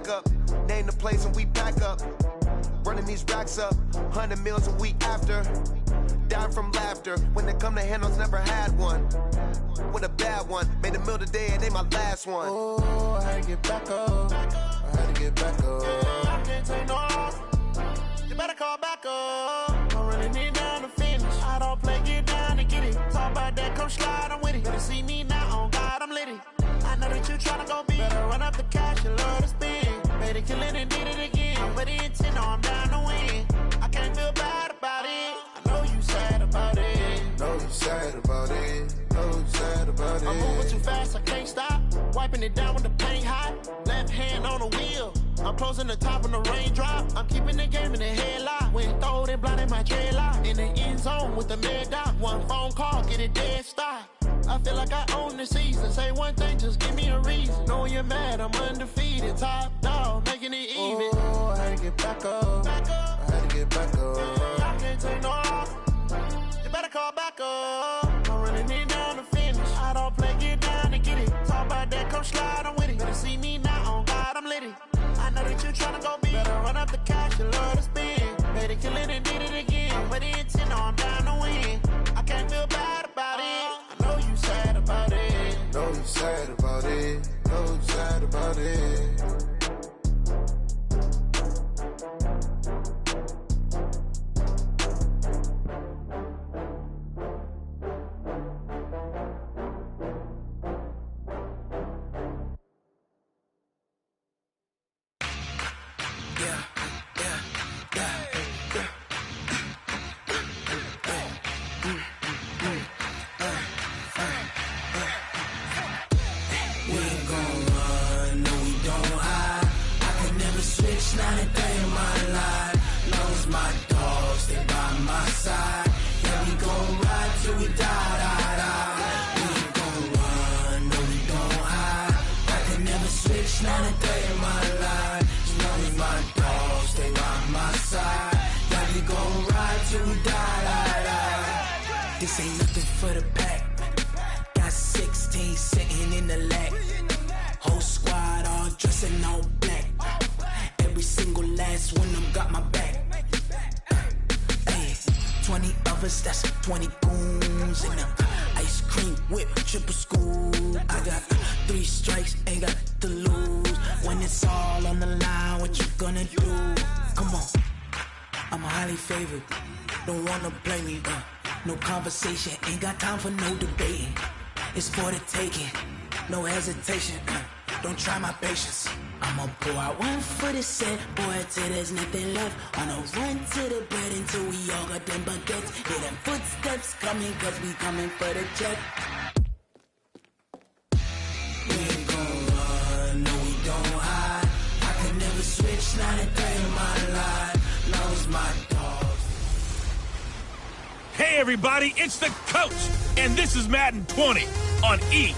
up. Name the place and we pack up. Running these racks up, 100 meals a week after. Dying from laughter, when they come to handles, never had one. With a bad one, made a meal today and they my last one. Oh, I had to get back up. I had to get back up. I can't take no off. You better call back up. I'm running it down to finish. I don't play, get down to get it. Talk about that, come slide, I'm with it. Better see me now, on God, I'm litty. I know that you tryna go big. Better run up the cash, you love to spend. Better kill it and did it again. I'm with the intent, no, I'm down to win. I can't feel bad about it. I know you sad about it. Know you sad about it. Know you sad about it. I'm moving too fast, I can't stop. Wiping it down with the paint hot. Left hand on the wheel. I'm closing the top when the raindrop. I'm keeping the game in the headlock. When throwed and blinded my dreadlock. In the end zone with the mad dot. One phone call, get it dead stop. I feel like I own the season. Say one thing, just give me a reason. Knowing you're mad, I'm undefeated. Top dog, making it even. Oh, I had to get back up. I had to get back up. I can't take no off. You better call back up. I'm running it down to finish. I don't play, get down to get it. Talk about that, come slide, I'm with it. Better see me now, on God, I'm litty. I know that you tryna go big. Better run up the cash, you love to spend. Better kill it and did it again. I'm with the intent, no, I'm down to win. I can't feel bad about it. I know you sad about it. Know you sad about it. Know you sad about it. This ain't nothing for the pack. Got 16 sitting in the lap. Whole squad all dressed in all black. Every single last one of them got my back. Hey, 20 of us, that's 20 goons in them. Ice cream whip, triple school. I got 3 strikes, ain't got to lose. When it's all on the line, what you gonna do? Come on, I'm highly favored. Don't wanna blame me, no conversation, ain't got time for no debating. It's for the taking, no hesitation. Don't try my patience. I'ma pull out one foot and set, boy, till there's nothing left. On a run to the bed until we all got them baguettes. Hear them footsteps coming, cause we coming for the check. We ain't gon' run, no we don't hide. I could never switch, not a day in my life. Lost my dogs. Hey everybody, it's the coach, and this is Madden 20 on EA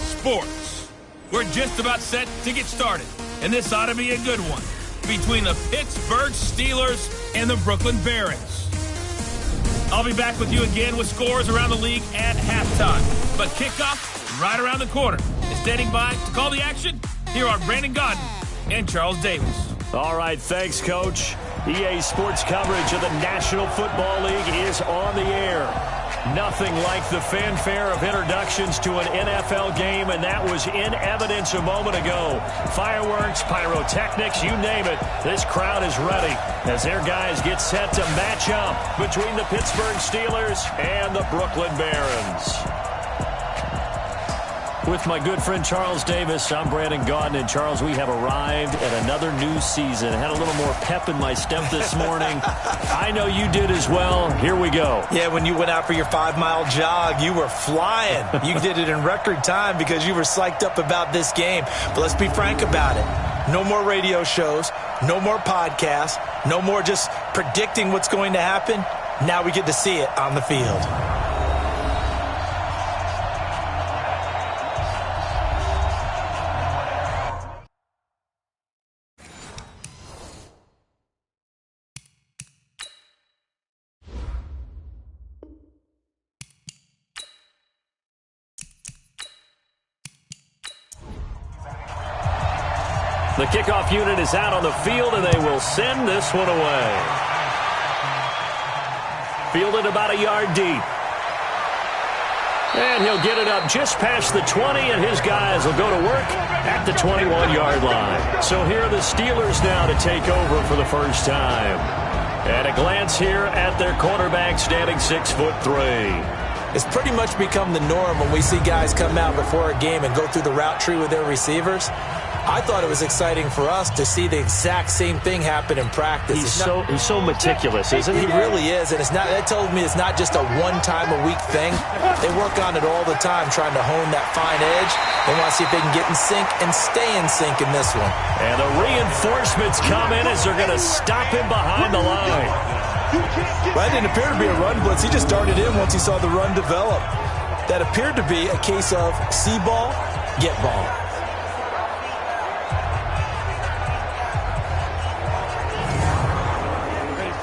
Sports. We're just about set to get started, and this ought to be a good one between the Pittsburgh Steelers and the Brooklyn Barons. I'll be back with you again with scores around the league at halftime, but kickoff is right around the corner. And standing by to call the action, here are Brandon Godden and Charles Davis. All right, thanks, Coach. EA Sports coverage of the National Football League is on the air. Nothing like the fanfare of introductions to an NFL game, and that was in evidence a moment ago. Fireworks, pyrotechnics, you name it. This crowd is ready as their guys get set to match up between the Pittsburgh Steelers and the Brooklyn Barons. With my good friend Charles Davis, I'm Brandon Gaudin. And Charles, we have arrived at another new season. I had a little more pep in my step this morning. I know you did as well. Here we go. Yeah, when you went out for your 5-mile jog, you were flying. You did it in record time because you were psyched up about this game. But let's be frank about it. No more radio shows, no more podcasts, no more just predicting what's going to happen. Now we get to see it on the field. The kickoff unit is out on the field, and they will send this one away. Fielded about a yard deep. And he'll get it up just past the 20, and his guys will go to work at the 21-yard line. So here are the Steelers now to take over for the first time. At a glance here at their quarterback standing 6'3". It's pretty much become the norm when we see guys come out before a game and go through the route tree with their receivers. I thought it was exciting for us to see the exact same thing happen in practice. He's so meticulous, isn't he? He really is, and that tells me it's not just a one-time-a-week thing. They work on it all the time, trying to hone that fine edge. They want to see if they can get in sync and stay in sync in this one. And the reinforcements come in as they're going to stop him behind the line. Well, that didn't appear to be a run blitz. He just darted in once he saw the run develop. That appeared to be a case of see ball, get ball.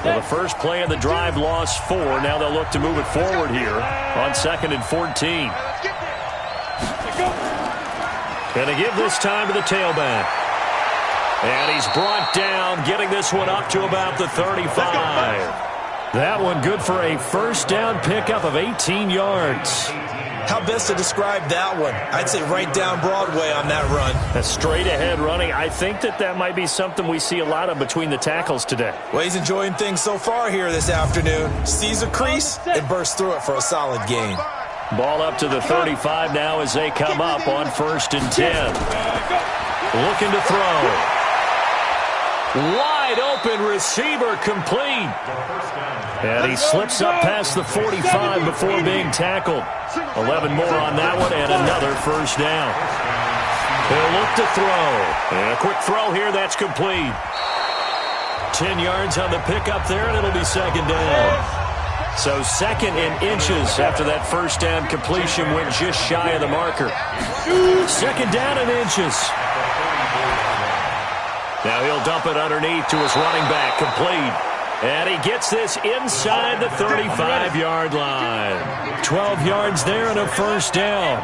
Well, the first play of the drive lost 4. Now they'll look to move it forward here on 2nd and 14. Going to give this time to the tailback. And he's brought down, getting this one up to about the 35. That one good for a first down pickup of 18 yards. How best to describe that one? I'd say right down Broadway on that run. A straight-ahead running. I think that might be something we see a lot of between the tackles today. Well, he's enjoying things so far here this afternoon. Sees a crease and bursts through it for a solid gain. Ball up to the 35 now as they come up on 1st and 10. Looking to throw. Wide open receiver complete. And he slips up past the 45 before being tackled. 11 more on that one and another first down. He'll look to throw. And a quick throw here, that's complete. 10 yards on the pickup there, and it'll be 2nd down. So 2nd and inches after that first down completion went just shy of the marker. 2nd down and inches. Now he'll dump it underneath to his running back, complete. And he gets this inside the 35-yard line. 12 yards there and a first down.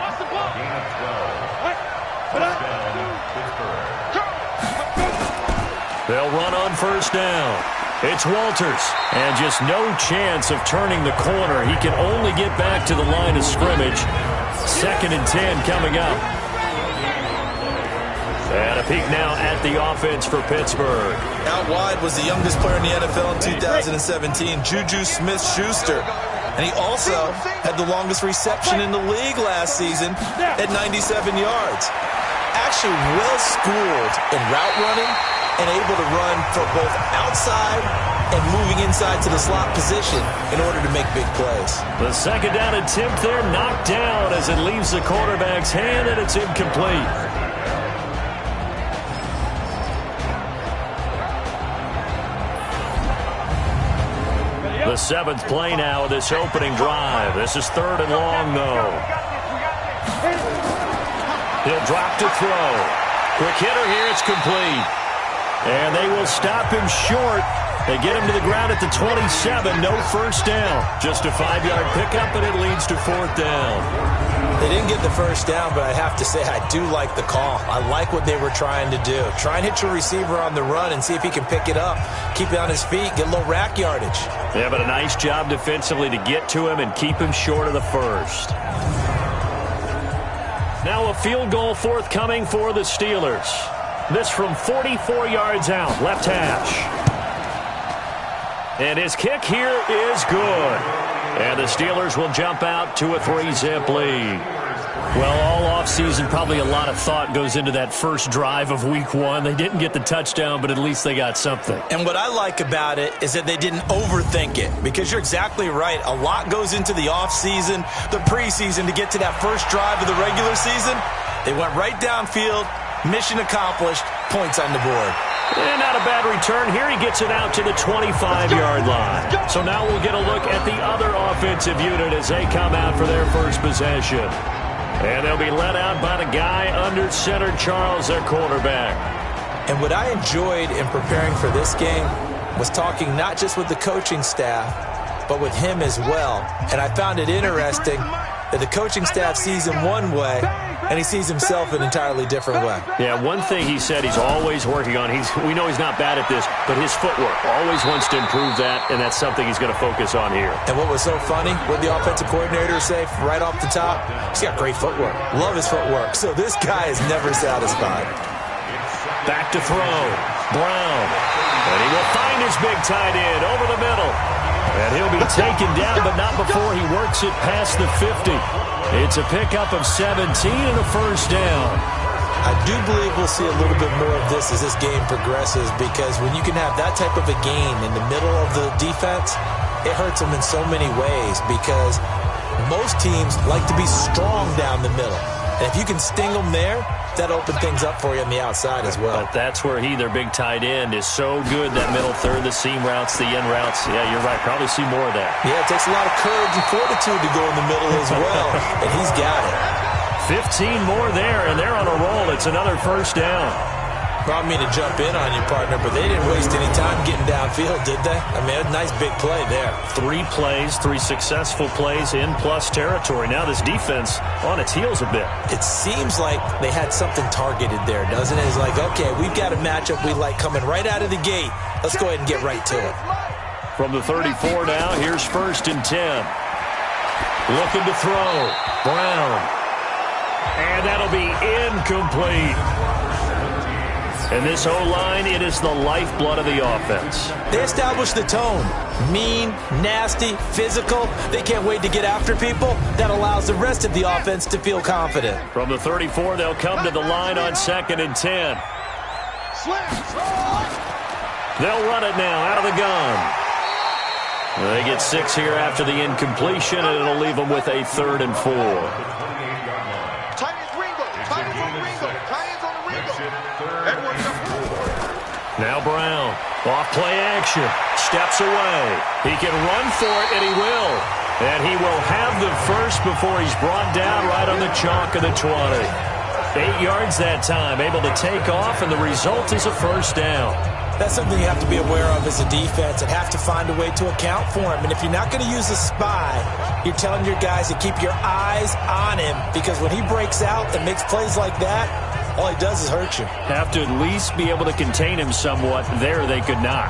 They'll run on first down. It's Walters. And just no chance of turning the corner. He can only get back to the line of scrimmage. 2nd and 10 coming up. And a peek now at the offense for Pittsburgh. Out wide was the youngest player in the NFL in 2017, Juju Smith-Schuster. And he also had the longest reception in the league last season at 97 yards. Actually well-schooled in route running and able to run for both outside and moving inside to the slot position in order to make big plays. The 2nd down attempt there knocked down as it leaves the quarterback's hand, and it's incomplete. The 7th play now of this opening drive. This is 3rd and long, though. He'll drop to throw. Quick hitter here, it's complete. And they will stop him short. They get him to the ground at the 27. No first down. Just a 5-yard pickup, and it leads to 4th down. They didn't get the first down, but I have to say I do like the call. I like what they were trying to do. Try and hit your receiver on the run and see if he can pick it up. Keep it on his feet, get a little rack yardage. Yeah, but a nice job defensively to get to him and keep him short of the first. Now a field goal forthcoming for the Steelers. This from 44 yards out, left hash. And his kick here is good. And the Steelers will jump out to a 3-zip lead. Well, all offseason, probably a lot of thought goes into that first drive of Week 1. They didn't get the touchdown, but at least they got something. And what I like about it is that they didn't overthink it, because you're exactly right. A lot goes into the offseason, the preseason, to get to that first drive of the regular season. They went right downfield, mission accomplished, points on the board. And not a bad return here. He gets it out to the 25-yard line. So now we'll get a look at the other offensive unit as they come out for their first possession. And they'll be led out by the guy under center, Charles, their quarterback. And what I enjoyed in preparing for this game was talking not just with the coaching staff, but with him as well. And I found it interesting that the coaching staff sees him one way, and he sees himself an entirely different way. Yeah, one thing he said he's always working on, we know he's not bad at this, but his footwork, always wants to improve that, and that's something he's going to focus on here. And what was so funny, what the offensive coordinator say right off the top, he's got great footwork. Love his footwork. So this guy is never satisfied. Back to throw. Brown. And he will find his big tight end over the middle. And he'll be taken down, but not before he works it past the 50. It's a pickup of 17 and a first down. I do believe we'll see a little bit more of this as this game progresses, because when you can have that type of a gain in the middle of the defense, it hurts them in so many ways, because most teams like to be strong down the middle. And if you can sting them there, that opens things up for you on the outside as well. But that's where their big tight end, is so good, that middle third, the seam routes, the in routes. Yeah, you're right. Probably see more of that. Yeah, it takes a lot of courage and fortitude to go in the middle as well, and he's got it. 15 more there, and they're on a roll. It's another first down. Brought me to jump in on you, partner, but they didn't waste any time getting downfield, did they? I mean, a nice big play there. 3 plays, 3 successful plays in plus territory. Now this defense on its heels a bit. It seems like they had something targeted there, doesn't it? It's like, okay, we've got a matchup we like coming right out of the gate. Let's go ahead and get right to it. From the 34 now, here's 1st and 10. Looking to throw. Brown. And that'll be incomplete. And this O-line, it is the lifeblood of the offense. They establish the tone. Mean, nasty, physical. They can't wait to get after people. That allows the rest of the offense to feel confident. From the 34, they'll come to the line on 2nd and 10. They'll run it now out of the gun. They get 6 here after the incompletion, and it'll leave them with a 3rd and 4. Now Brown, off play action, steps away. He can run for it, and he will. And he will have the first before he's brought down right on the chalk of the 20. 8 yards that time, able to take off, and the result is a first down. That's something you have to be aware of as a defense and have to find a way to account for him. And if you're not going to use a spy, you're telling your guys to keep your eyes on him, because when he breaks out and makes plays like that, all he does is hurt you. Have to at least be able to contain him somewhat. There they could not.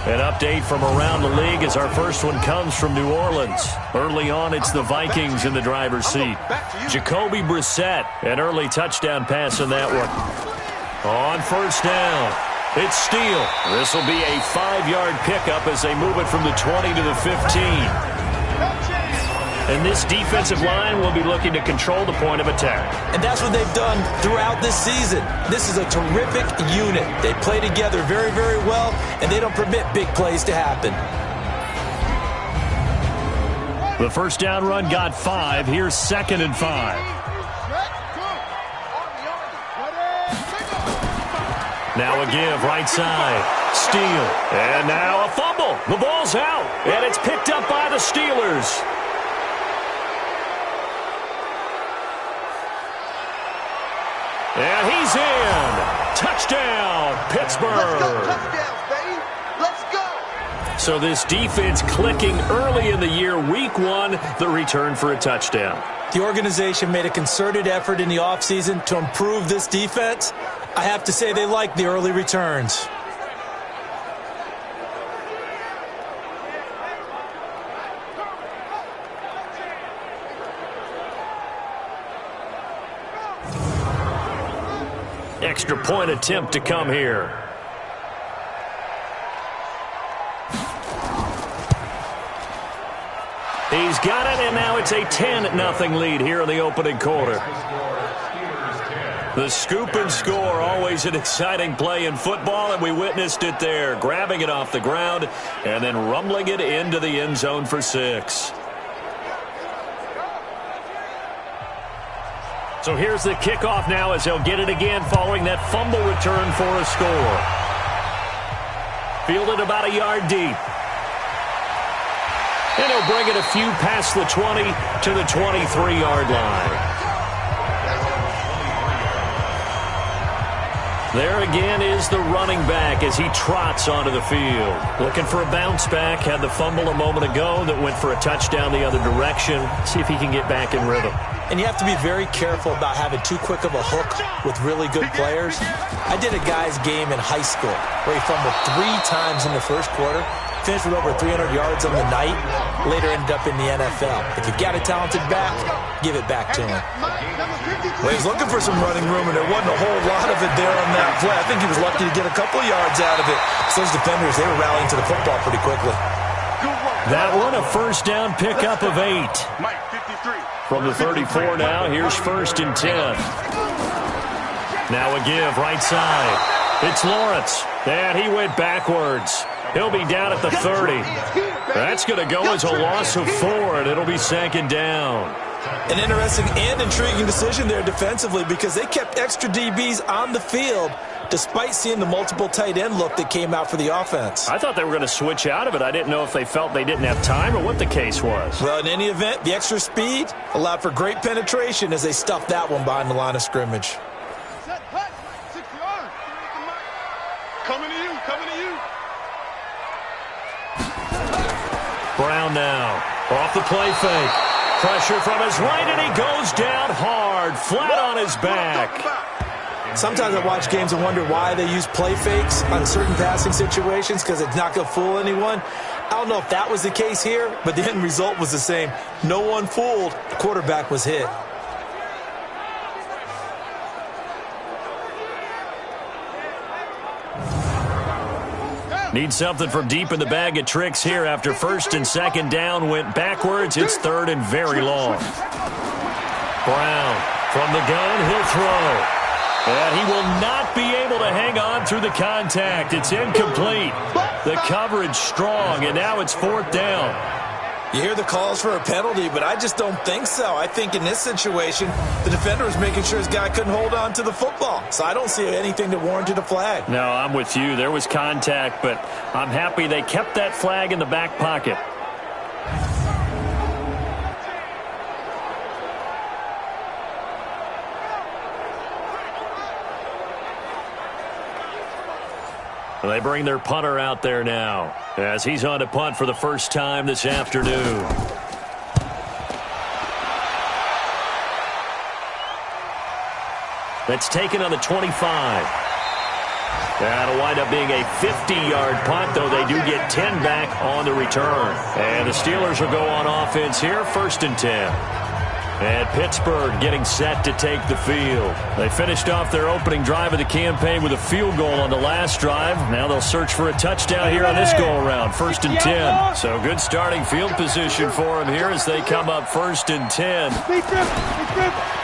An update from around the league as our first one comes from New Orleans. Early on, it's the Vikings in the driver's seat. Jacoby Brissett, an early touchdown pass in that one. On first down, it's Steele. This will be a 5-yard pickup as they move it from the 20 to the 15. And this defensive line will be looking to control the point of attack. And that's what they've done throughout this season. This is a terrific unit. They play together very, very well, and they don't permit big plays to happen. The first down run got 5. Here's 2nd and 5. Now a give, right side. Steele. And now a fumble. The ball's out, and it's picked up by the Steelers. And he's in. Touchdown, Pittsburgh. Let's go, touchdowns, baby. Let's go. So this defense clicking early in the year, week 1, the return for a touchdown. The organization made a concerted effort in the offseason to improve this defense. I have to say they like the early returns. Extra point attempt to come here. He's got it, and now it's a 10-0 lead here in the opening quarter. The scoop and score, always an exciting play in football, and we witnessed it there. Grabbing it off the ground and then rumbling it into the end zone for 6. So here's the kickoff now as they'll get it again following that fumble return for a score. Fielded about a yard deep. And he'll bring it a few past the 20 to the 23-yard line. There again is the running back as he trots onto the field. Looking for a bounce back. Had the fumble a moment ago that went for a touchdown the other direction. See if he can get back in rhythm. and you have to be very careful about having too quick of a hook with really good players. I did a guy's game in high school where he fumbled 3 times in the first quarter, finished with over 300 yards on the night, later ended up in the NFL. If you've got a talented back, give it back to him. Well, he was looking for some running room, and there wasn't a whole lot of it there on that play. I think he was lucky to get a couple of yards out of it. So those defenders, they were rallying to the football pretty quickly. That one a first down pickup of 8. From the 34 now, here's 1st and 10. Now a give right side. It's Lawrence, and he went backwards. He'll be down at the 30. That's going to go as a loss of 4, and it'll be 2nd down. An interesting and intriguing decision there defensively because they kept extra DBs on the field despite seeing the multiple tight end look that came out for the offense. I thought they were going to switch out of it. I didn't know if they felt they didn't have time or what the case was. Well, in any event, the extra speed allowed for great penetration as they stuffed that one behind the line of scrimmage. Coming to you. Brown now off the play fake. Pressure from his right, and he goes down hard, flat on his back. Sometimes I watch games and wonder why they use play fakes on certain passing situations because it's not going to fool anyone. I don't know if that was the case here, but the end result was the same. No one fooled. The quarterback was hit. Need something from deep in the bag of tricks here after 1st and 2nd down went backwards. It's 3rd and very long. Brown from the gun, he'll throw. And he will not be able to hang on through the contact. It's incomplete. The coverage strong, and now it's 4th down. You hear the calls for a penalty, but I just don't think so. I think in this situation, the defender was making sure his guy couldn't hold on to the football. So I don't see anything that warranted a flag. No, I'm with you. There was contact, but I'm happy they kept that flag in the back pocket. They bring their punter out there now as he's on to punt for the first time this afternoon. That's taken on the 25. That'll wind up being a 50-yard punt, though they do get 10 back on the return. And the Steelers will go on offense here, 1st and 10. And Pittsburgh getting set to take the field. They finished off their opening drive of the campaign with a field goal on the last drive. Now they'll search for a touchdown here on this go-around, 1st and 10. So good starting field position for them here as they come up 1st and 10.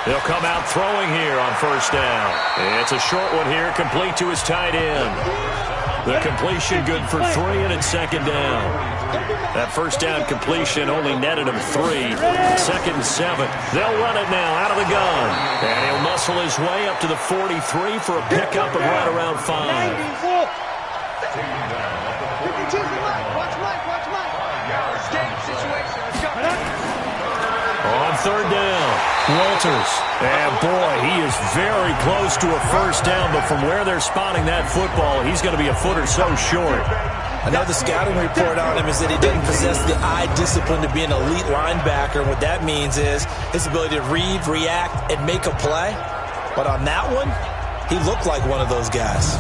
They'll come out throwing here on 1st down. It's a short one here, complete to his tight end. The completion good for 3, and it's 2nd down. That 1st down completion only netted him 3. 2nd and 7. They'll run it now out of the gun. And he'll muscle his way up to the 43 for a pickup of right around 5. On 3rd down, Walters. And boy, he is very close to a 1st down, but from where they're spotting that football, he's going to be a foot or so short. I know the scouting report on him is that he doesn't possess the eye discipline to be an elite linebacker. And what that means is his ability to read, react, and make a play. But on that one, he looked like one of those guys.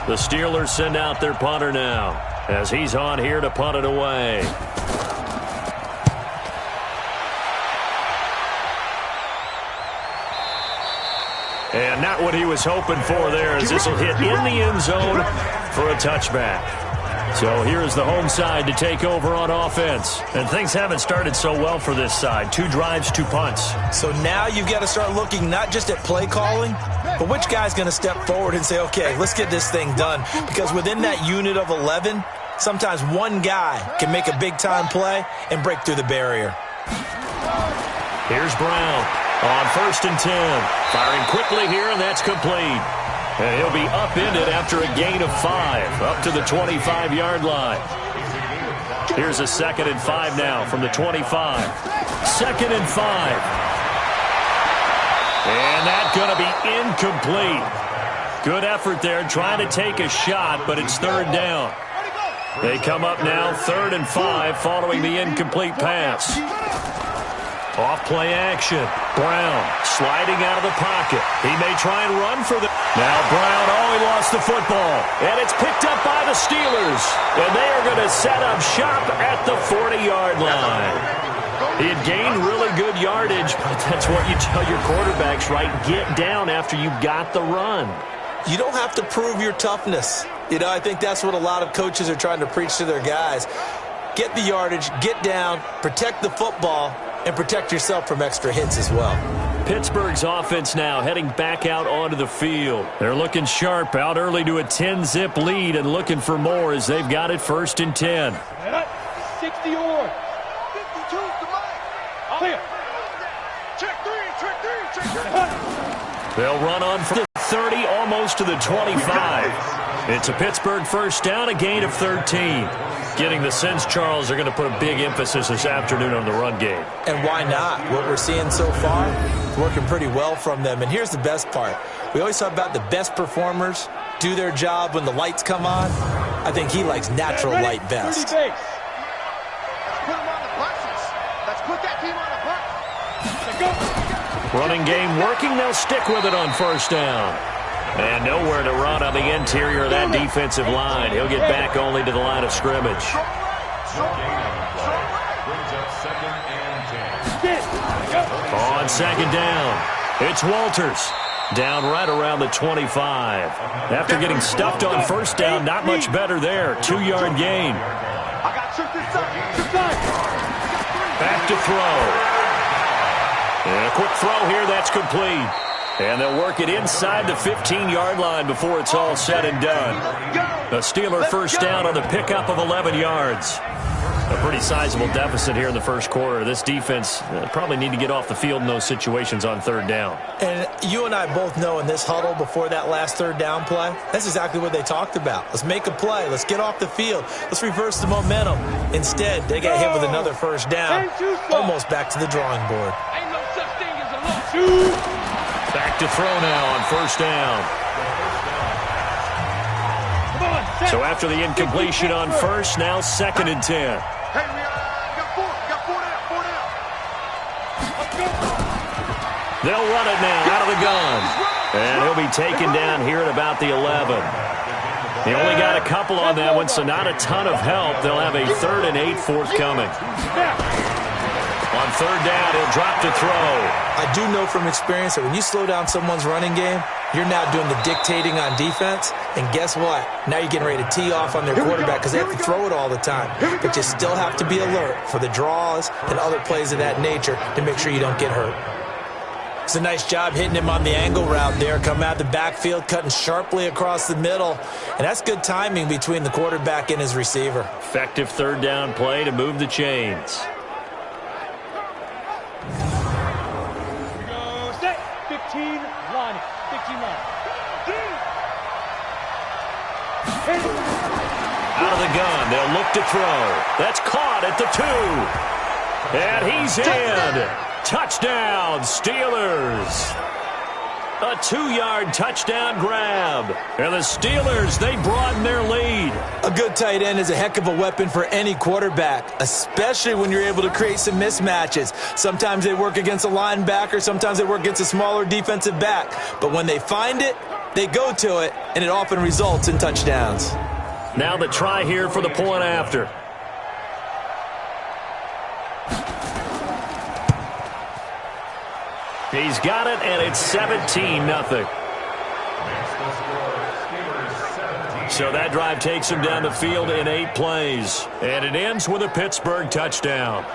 The Steelers send out their punter now as he's on here to punt it away. And not what he was hoping for there as this will hit in the end zone for a touchback. So here's the home side to take over on offense. And things haven't started so well for this side. 2 drives, 2 punts. So now you've got to start looking not just at play calling, but which guy's going to step forward and say, okay, let's get this thing done. Because within that unit of 11, sometimes one guy can make a big-time play and break through the barrier. Here's Brown on 1st and 10. Firing quickly here, and that's complete. And he'll be upended after a gain of 5, up to the 25-yard line. Here's a 2nd and 5 now from the 25. 2nd and 5. And that's going to be incomplete. Good effort there trying to take a shot, but it's 3rd down. They come up now 3rd and 5 following the incomplete pass. Off play action. Brown sliding out of the pocket. He may try and run for the... Now Brown, he lost the football. And it's picked up by the Steelers. And they are going to set up shop at the 40-yard line. He had gained really good yardage, but that's what you tell your quarterbacks, right? Get down after you got the run. You don't have to prove your toughness. You know, I think that's what a lot of coaches are trying to preach to their guys. Get the yardage, get down, protect the football, and protect yourself from extra hits as well. Pittsburgh's offense now heading back out onto the field. They're looking sharp, out early to a 10-zip lead and looking for more as they've got it 1st and 10. 60 or 52 to clear. Check three. They'll run on for the 30, almost to the 25. It's a Pittsburgh first down, a gain of 13. Getting the sense, Charles, they're going to put a big emphasis this afternoon on the run game. And why not? What we're seeing so far is working pretty well from them. And here's the best part. We always talk about the best performers do their job when the lights come on. I think he likes natural light best. Let's put him on the buses. Let's put that team on the bus. Running game working. They'll stick with it on first down. And nowhere to run on the interior of that defensive line. He'll get back only to the line of scrimmage. On second down, it's Walters. Down right around the 25. After getting stuffed on first down, not much better there. 2-yard gain. Back to throw. And a quick throw here, that's complete. And they'll work it inside the 15-yard line before it's all said and done. A Steeler first down on the pickup of 11 yards. A pretty sizable deficit here in the first quarter. This defense probably need to get off the field in those situations on third down. And you and I both know in this huddle before that last third down play, that's exactly what they talked about. Let's make a play. Let's get off the field. Let's reverse the momentum. Instead, they got hit with another first down, almost back to the drawing board. Ain't no such thing as a loss. Back to throw now on first down. So after the incompletion on first, now 2nd and 10. Hey, we got four down. They'll run it now out of the gun. And he'll be taken down here at about the 11. They only got a couple on that one, so not a ton of help. They'll have a 3rd and 8 forthcoming. On third down, he'll drop to throw. I do know from experience that when you slow down someone's running game, you're now doing the dictating on defense. And guess what? Now you're getting ready to tee off on their quarterback because they have to throw it all the time. But you still have to be alert for the draws and other plays of that nature to make sure you don't get hurt. It's a nice job hitting him on the angle route there. Come out of the backfield, cutting sharply across the middle. And that's good timing between the quarterback and his receiver. Effective third down play to move the chains. Go set. 15 line. 15 line. Out of the gun, they'll look to throw. That's caught at the 2. And he's in. Touchdown, Steelers. A 2-yard touchdown grab. And the Steelers, they broaden their lead. A good tight end is a heck of a weapon for any quarterback, especially when you're able to create some mismatches. Sometimes they work against a linebacker, sometimes they work against a smaller defensive back. But when they find it, they go to it, and it often results in touchdowns. Now the try here for the point after. He's got it, and it's 17-0. So that drive takes him down the field in 8 plays. And it ends with a Pittsburgh touchdown.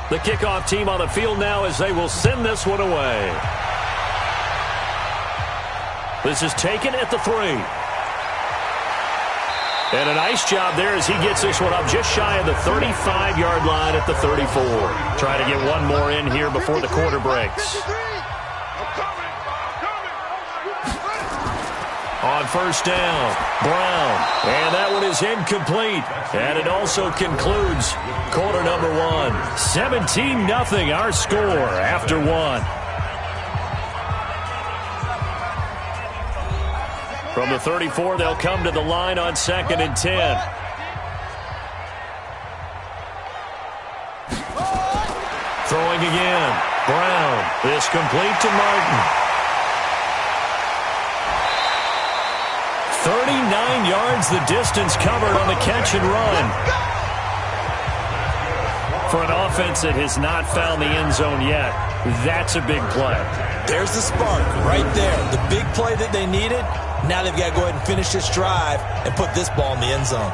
The kickoff team on the field now as they will send this one away. This is taken at the 3. And a nice job there as he gets this one up just shy of the 35-yard line at the 34. Try to get one more in here before the quarter breaks. On first down, Brown. And that one is incomplete. And it also concludes quarter number 1. 17-0 our score after 1. From the 34, they'll come to the line on 2nd and 10. Throwing again. Brown is complete to Martin. 39 yards the distance covered on the catch and run. For an offense that has not found the end zone yet, that's a big play. There's the spark right there. The big play that they needed. Now they've got to go ahead and finish this drive and put this ball in the end zone.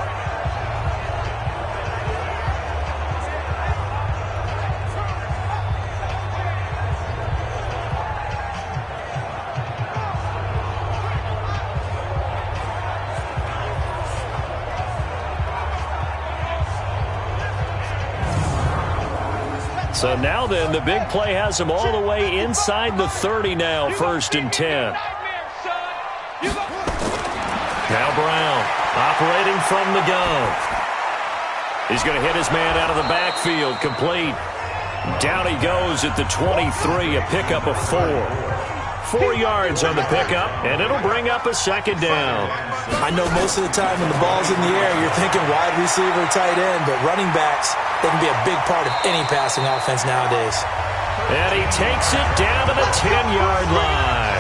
So now then, the big play has them all the way inside the 30 now, 1st and 10. Now Brown operating from the gun. He's going to hit his man out of the backfield, complete. Down he goes at the 23, a pickup of 4. 4 yards on the pickup, and it'll bring up a 2nd down. I know most of the time when the ball's in the air, you're thinking wide receiver, tight end, but running backs, they can be a big part of any passing offense nowadays. And he takes it down to the 10-yard line.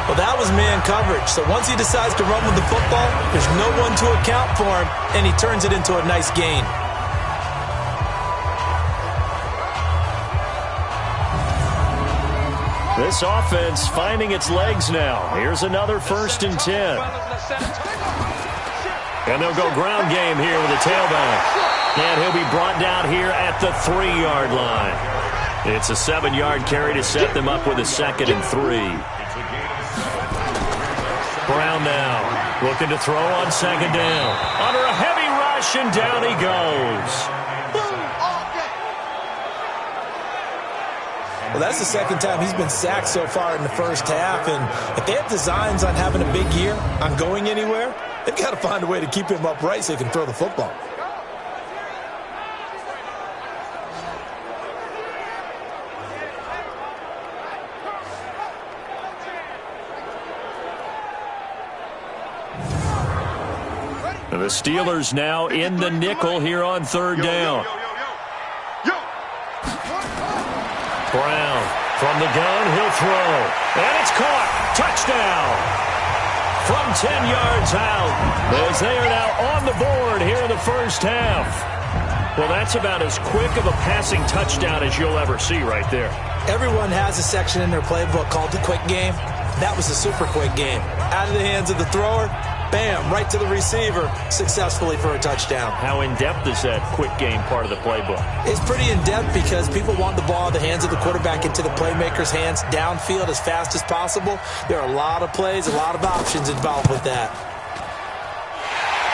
Well, that was man coverage. So once he decides to run with the football, there's no one to account for him, and he turns it into a nice gain. This offense finding its legs now. Here's another 1st and 10. And they'll go ground game here with a tailback. And he'll be brought down here at the 3-yard line. It's a 7-yard carry to set them up with a 2nd and 3. Brown now looking to throw on 2nd down. Under a heavy rush, and down he goes. Well, that's the 2nd time he's been sacked so far in the first half. And if they have designs on having a big year, on going anywhere, they've got to find a way to keep him upright so he can throw the football. The Steelers now in the nickel here on 3rd down. Brown from the gun, he'll throw. And it's caught. Touchdown. From 10 yards out, as they are now on the board here in the first half. Well, that's about as quick of a passing touchdown as you'll ever see right there. Everyone has a section in their playbook called the quick game. That was a super quick game. Out of the hands of the thrower, bam, right to the receiver, successfully for a touchdown. How in-depth is that quick game part of the playbook? It's pretty in-depth because people want the ball in the hands of the quarterback into the playmaker's hands downfield as fast as possible. There are a lot of plays, a lot of options involved with that.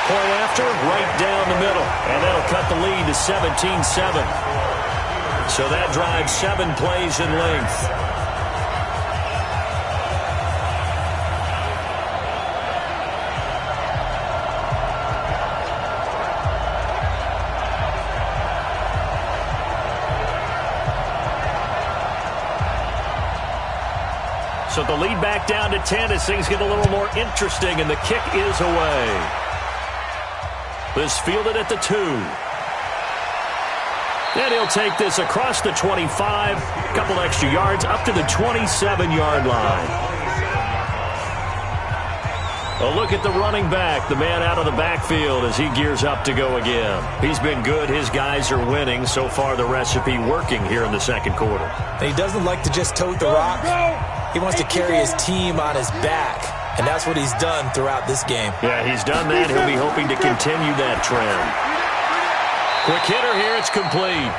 Point after, right down the middle, and that'll cut the lead to 17-7. So that drives 7 plays in length. So the lead back down to 10 as things get a little more interesting, and the kick is away. This fielded at the 2. And he'll take this across the 25, a couple extra yards, up to the 27-yard line. A look at the running back, the man out of the backfield as he gears up to go again. He's been good. His guys are winning. So far, the recipe working here in the 2nd quarter. He doesn't like to just tote the rock. He wants to carry his team on his back, and that's what he's done throughout this game. Yeah, he's done that. He'll be hoping to continue that trend. Quick hitter here. It's complete.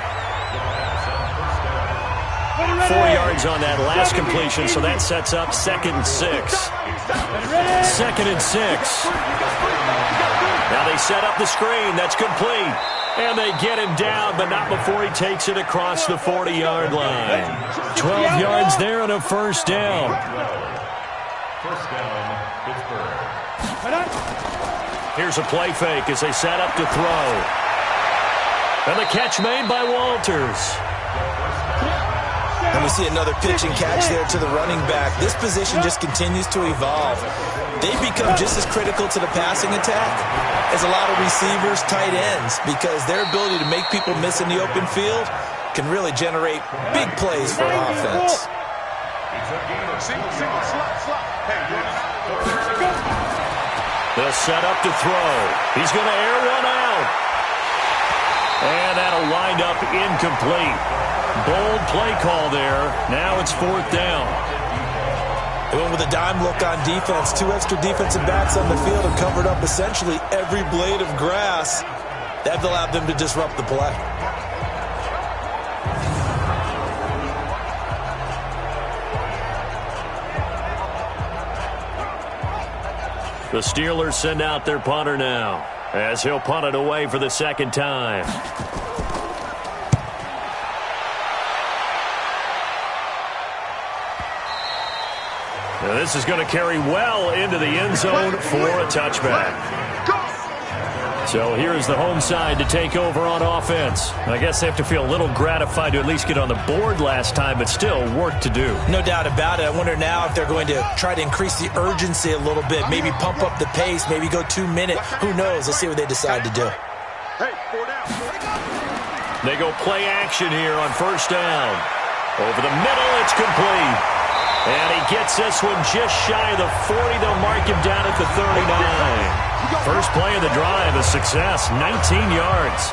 4 yards on that last completion, so that sets up 2nd and 6. 2nd and 6. Now they set up the screen. That's complete. And they get him down, but not before he takes it across the 40-yard line. 12 yards there and a 1st down. First down, Pittsburgh. Here's a play fake as they set up to throw. And the catch made by Walters. And we see another pitch and catch there to the running back. This position just continues to evolve. They become just as critical to the passing attack as a lot of receivers, tight ends, because their ability to make people miss in the open field can really generate big plays for an offense. They'll set up to throw. He's going to air one out. And that'll wind up incomplete. Bold play call there. Now it's 4th down. They went with a dime look on defense. 2 extra defensive backs on the field and covered up essentially every blade of grass. That allowed them to disrupt the play. The Steelers send out their punter now, as he'll punt it away for the second time. Now this is going to carry well into the end zone for a touchback. So here's the home side to take over on offense. I guess they have to feel a little gratified to at least get on the board last time, but still work to do. No doubt about it. I wonder now if they're going to try to increase the urgency a little bit, maybe pump up the pace, maybe go 2 minutes. Who knows? Let's see what they decide to do. They go play action here on 1st down. Over the middle, it's complete. And he gets this one just shy of the 40. They'll mark him down at the 39. First play of the drive, a success, 19 yards.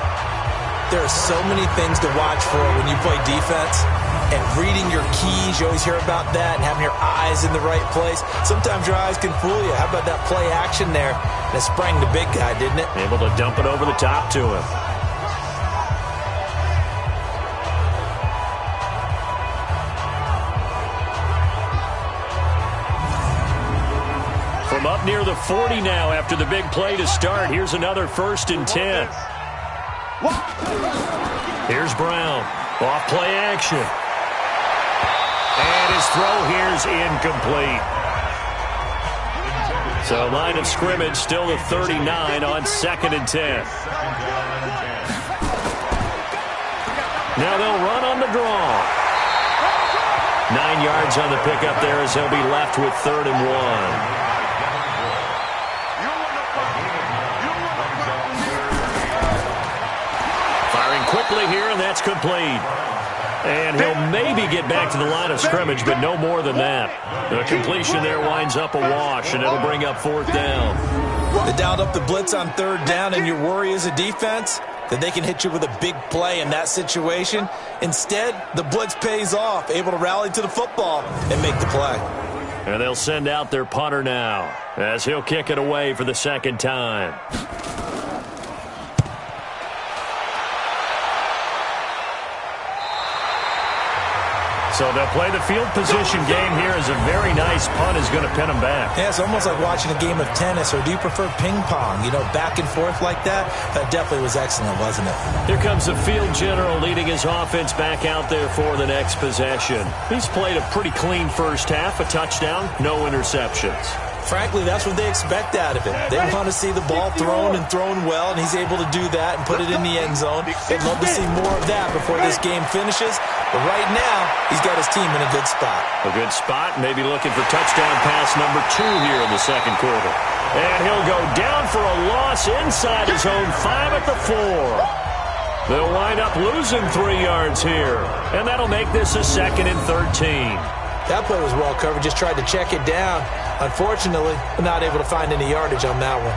There are so many things to watch for when you play defense. And reading your keys, you always hear about that, and having your eyes in the right place. Sometimes your eyes can fool you. How about that play action there? That sprang the big guy, didn't it? Able to dump it over the top to him. From up near the 40 now after the big play to start. Here's another 1st and 10. Here's Brown. Off play action. And his throw here's incomplete. So line of scrimmage still the 39 on 2nd and 10. Now they'll run on the draw. 9 yards on the pickup there as they'll be left with 3rd and 1. Quickly here, and that's complete. And he'll maybe get back to the line of scrimmage, but no more than that. The completion there winds up a wash, and it'll bring up 4th down. They dialed up the blitz on 3rd down, and your worry as a defense that they can hit you with a big play in that situation. Instead, the blitz pays off, able to rally to the football and make the play. And they'll send out their punter now as he'll kick it away for the 2nd time. So they'll play the field position game here as a very nice punt is going to pin them back. Yeah, it's almost like watching a game of tennis, or do you prefer ping pong? You know, back and forth like that? That definitely was excellent, wasn't it? Here comes the field general leading his offense back out there for the next possession. He's played a pretty clean first half, a touchdown, no interceptions. Frankly, that's what they expect out of it. They want to see the ball thrown and thrown well, and he's able to do that and put it in the end zone. They'd love to see more of that before this game finishes. But right now, he's got his team in a good spot. A good spot, maybe looking for touchdown pass number 2 here in the 2nd quarter. And he'll go down for a loss inside his own 5 at the 4. They'll wind up losing 3 yards here. And that'll make this a 2nd and 13. That play was well covered, just tried to check it down. Unfortunately, not able to find any yardage on that one.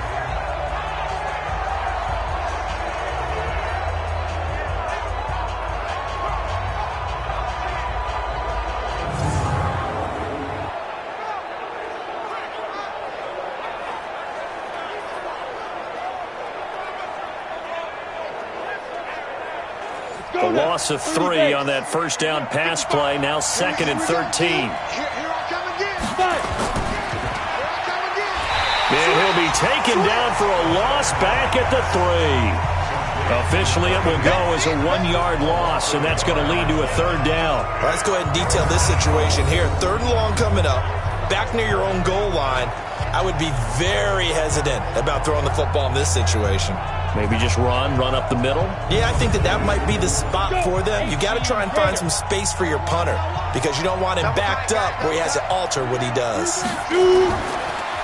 A loss of 3 on that first down pass play. Now 2nd and 13. And he'll be taken down for a loss back at the 3. Officially, it will go as a 1-yard loss, and that's going to lead to a 3rd down. All right, let's go ahead and detail this situation here. 3rd and long coming up, back near your own goal line. I would be very hesitant about throwing the football in this situation. Maybe just run up the middle? Yeah, I think that might be the spot for them. You got to try and find some space for your punter because you don't want him backed up where he has to alter what he does.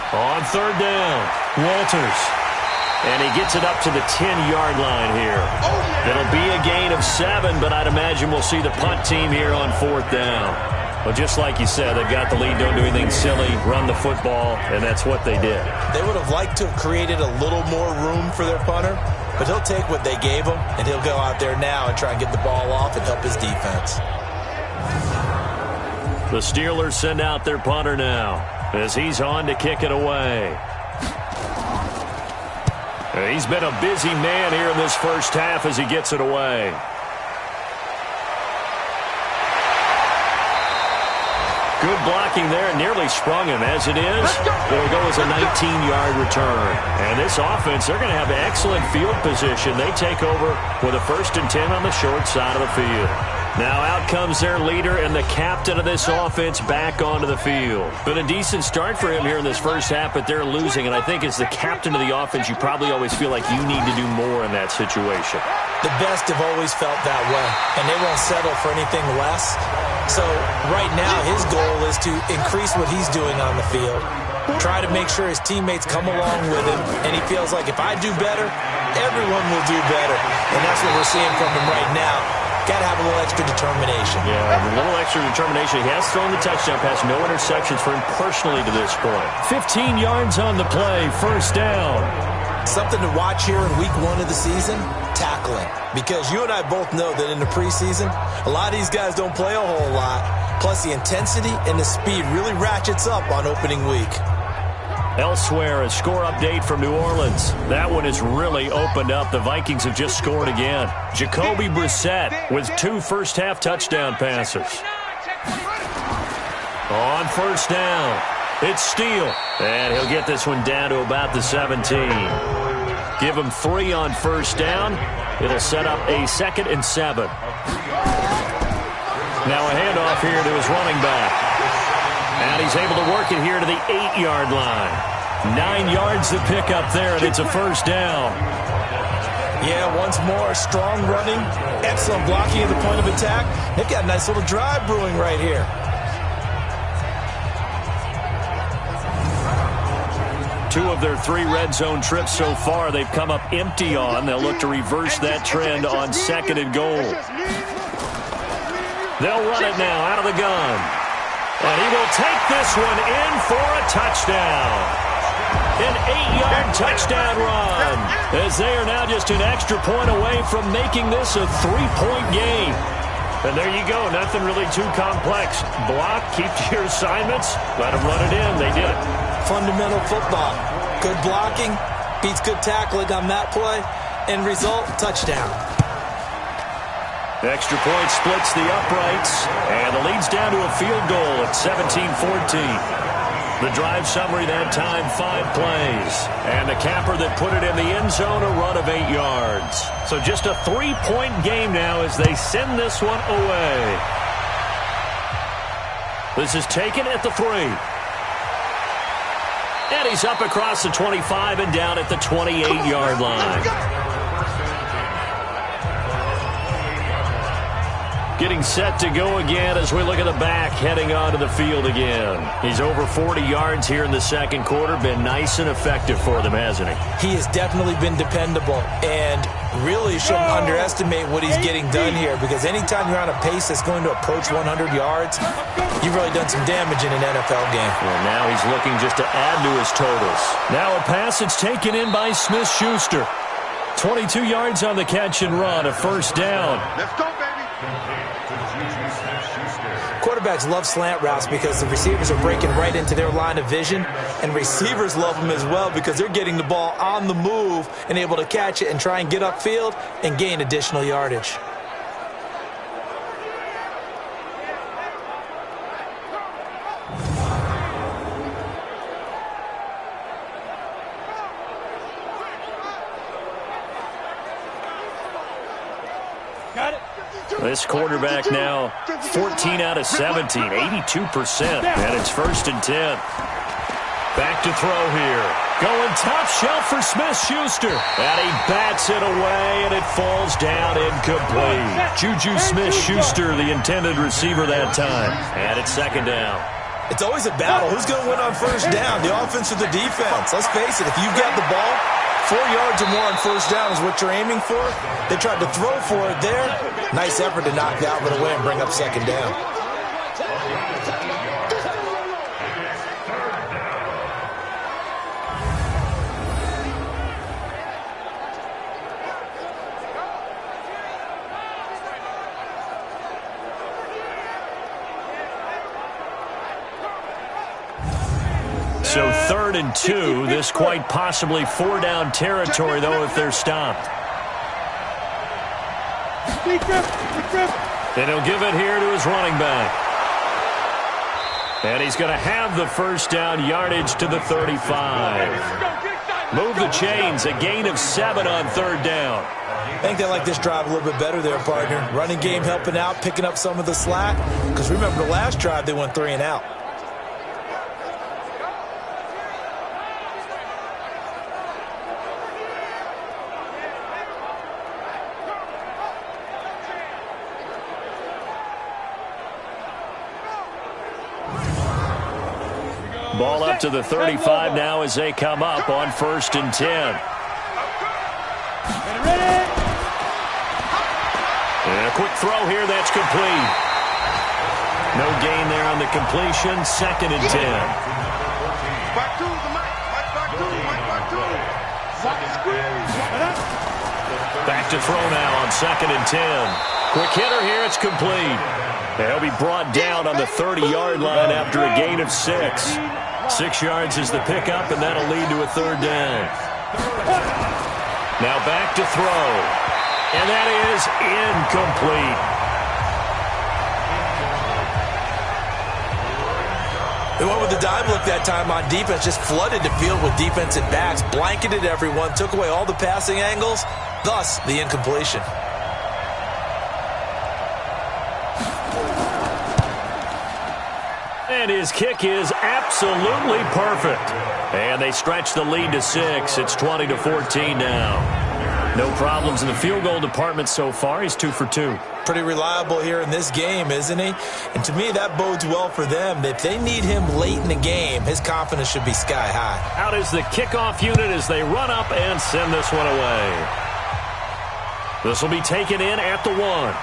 On third down, Walters. And he gets it up to the 10-yard line here. It'll be a gain of 7, but I'd imagine we'll see the punt team here on fourth down. Well, just like you said, they've got the lead, don't do anything silly, run the football, and that's what they did. They would have liked to have created a little more room for their punter, but he'll take what they gave him, and he'll go out there now and try and get the ball off and help his defense. The Steelers send out their punter now as he's on to kick it away. He's been a busy man here in this first half as he gets it away. Good blocking there, nearly sprung him. As it is, it'll go as a 19-yard return. And this offense, they're going to have excellent field position. They take over with a 1st and 10 on the short side of the field. Now out comes their leader and the captain of this offense back onto the field. Been a decent start for him here in this first half, but they're losing. And I think as the captain of the offense, you probably always feel like you need to do more in that situation. The best have always felt that way, and they won't settle for anything less. So right now his goal is to increase what he's doing on the field, try to make sure his teammates come along with him, and he feels like if I do better, everyone will do better. And that's what we're seeing from him right now. Got to have a little extra determination. Yeah, a little extra determination. He has thrown the touchdown pass, no interceptions for him personally to this point. 15 yards on the play, 1st down. Something to watch here in week 1 of the season, tackling. Because you and I both know that in the preseason, a lot of these guys don't play a whole lot. Plus the intensity and the speed really ratchets up on opening week. Elsewhere, a score update from New Orleans. That one has really opened up. The Vikings have just scored again. Jacoby Brissett with 2 first-half touchdown passes. On 1st down, it's Steele. And he'll get this one down to about the 17. Give him 3 on 1st down. It'll set up a 2nd and 7. Now a handoff here to his running back. And he's able to work it here to the 8-yard line. 9 yards to pick up there, and it's a 1st down. Yeah, once more, strong running, excellent blocking at the point of attack. They've got a nice little drive brewing right here. Two of their 3 red zone trips so far, they've come up empty on. They'll look to reverse that trend on 2nd and goal. They'll run it now out of the gun. And he will take this one in for a touchdown. An 8-yard touchdown run. As they are now just an extra point away from making this a 3-point game. And there you go. Nothing really too complex. Block, keep to your assignments, let them run it in. They did it. Fundamental football. Good blocking, beats good tackling on that play. End result, touchdown. Extra point splits the uprights, and the lead's down to a field goal at 17-14. The drive summary that time, 5 plays. And the capper that put it in the end zone, a run of 8 yards. So just a 3-point game now as they send this one away. This is taken at the 3. And he's up across the 25 and down at the 28-yard line. Getting set to go again as we look at the back, heading onto the field again. He's over 40 yards here in the second quarter. Been nice and effective for them, hasn't he? He has definitely been dependable, and really shouldn't underestimate what he's getting done here, because anytime you're on a pace that's going to approach 100 yards, you've really done some damage in an NFL game. Well, now he's looking just to add to his totals. Now a pass that's taken in by Smith-Schuster. 22 yards on the catch and run, a 1st down. Let's go, baby. Quarterbacks love slant routes because the receivers are breaking right into their line of vision, and receivers love them as well because they're getting the ball on the move and able to catch it and try and get upfield and gain additional yardage. This quarterback now 14 out of 17, 82%, and it's 1st and 10. Back to throw here. Going top shelf for Smith-Schuster. And he bats it away, and it falls down incomplete. Juju Smith-Schuster, the intended receiver that time. And it's second down. It's always a battle. Who's going to win on first down, the offense or the defense? Let's face it, if you've got the ball, 4 yards or more on first down is what you're aiming for. They tried to throw for it there. Nice effort to knock the outlet away and bring up second down. So 3rd and 2. This quite possibly 4-down territory, though, if they're stopped. And he'll give it here to his running back. And he's going to have the first down, yardage to the 35. Move the chains, a gain of 7 on 3rd down. I think they like this drive a little bit better there, partner. Running game helping out, picking up some of the slack. Because remember, the last drive they went 3 and out. Ball up to the 35 now as they come up on 1st and 10. And a quick throw here, that's complete. No gain there on the completion, 2nd and 10. Back to throw now on 2nd and 10. Quick hitter here, it's complete. They'll be brought down on the 30-yard line after a gain of 6. 6 yards is the pickup, and that'll lead to a 3rd down. Now back to throw. And that is incomplete. They went with the dime look that time on defense, just flooded the field with defensive backs, blanketed everyone, took away all the passing angles, thus the incompletion. And his kick is absolutely perfect. And they stretch the lead to 6. It's 20-14 now. No problems in the field goal department so far. He's 2 for 2. Pretty reliable here in this game, isn't he? And to me, that bodes well for them. If they need him late in the game, his confidence should be sky high. Out is the kickoff unit as they run up and send this one away. This will be taken in at the 1.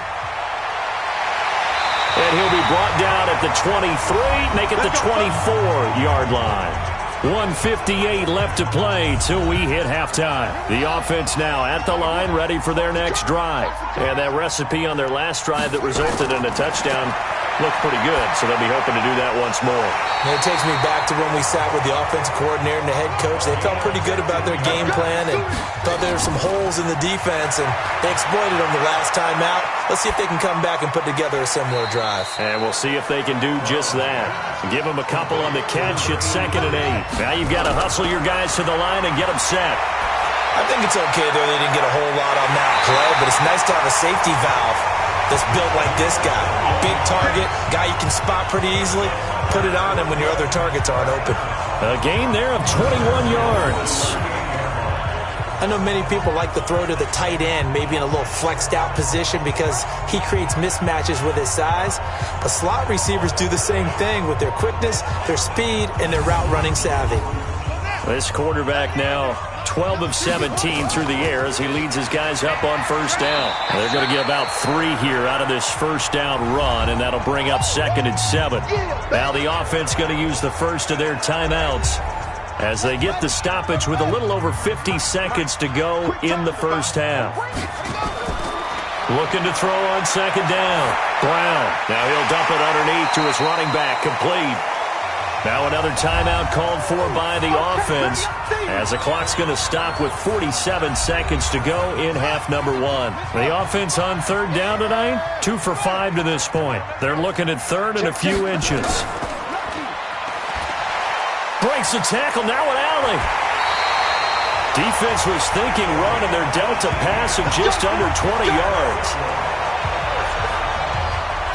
And he'll be brought down at the 23, make it the 24-yard line. 1:58 left to play till we hit halftime. The offense now at the line, ready for their next drive. And that recipe on their last drive that resulted in a touchdown looked pretty good, so they'll be hoping to do that once more. And it takes me back to when we sat with the offensive coordinator and the head coach. They felt pretty good about their game plan and thought there were some holes in the defense, and they exploited them the last time out. Let's see if they can come back and put together a similar drive. And we'll see if they can do just that. Give them a couple on the catch. It's 2nd and 8. Now you've got to hustle your guys to the line and get them set. I think it's okay there. They didn't get a whole lot on that play, but it's nice to have a safety valve that's built like this guy. Big target, guy you can spot pretty easily. Put it on him when your other targets aren't open. A gain there of 21 yards. I know many people like to throw to the tight end, maybe in a little flexed out position because he creates mismatches with his size. But slot receivers do the same thing with their quickness, their speed, and their route running savvy. This quarterback now 12 of 17 through the air as he leads his guys up on first down. They're going to get about 3 here out of this first down run, and that'll bring up 2nd and 7. Now the offense going to use the first of their timeouts as they get the stoppage with a little over 50 seconds to go in the first half. Looking to throw on 2nd down. Brown. Now he'll dump it underneath to his running back. Complete. Now another timeout called for by the offense as the clock's going to stop with 47 seconds to go in half number 1. The offense on 3rd down tonight, 2 for 5 to this point. They're looking at 3rd and a few inches. Breaks the tackle, now an alley. Defense was thinking run, and they're dealt a pass of just under 20 yards.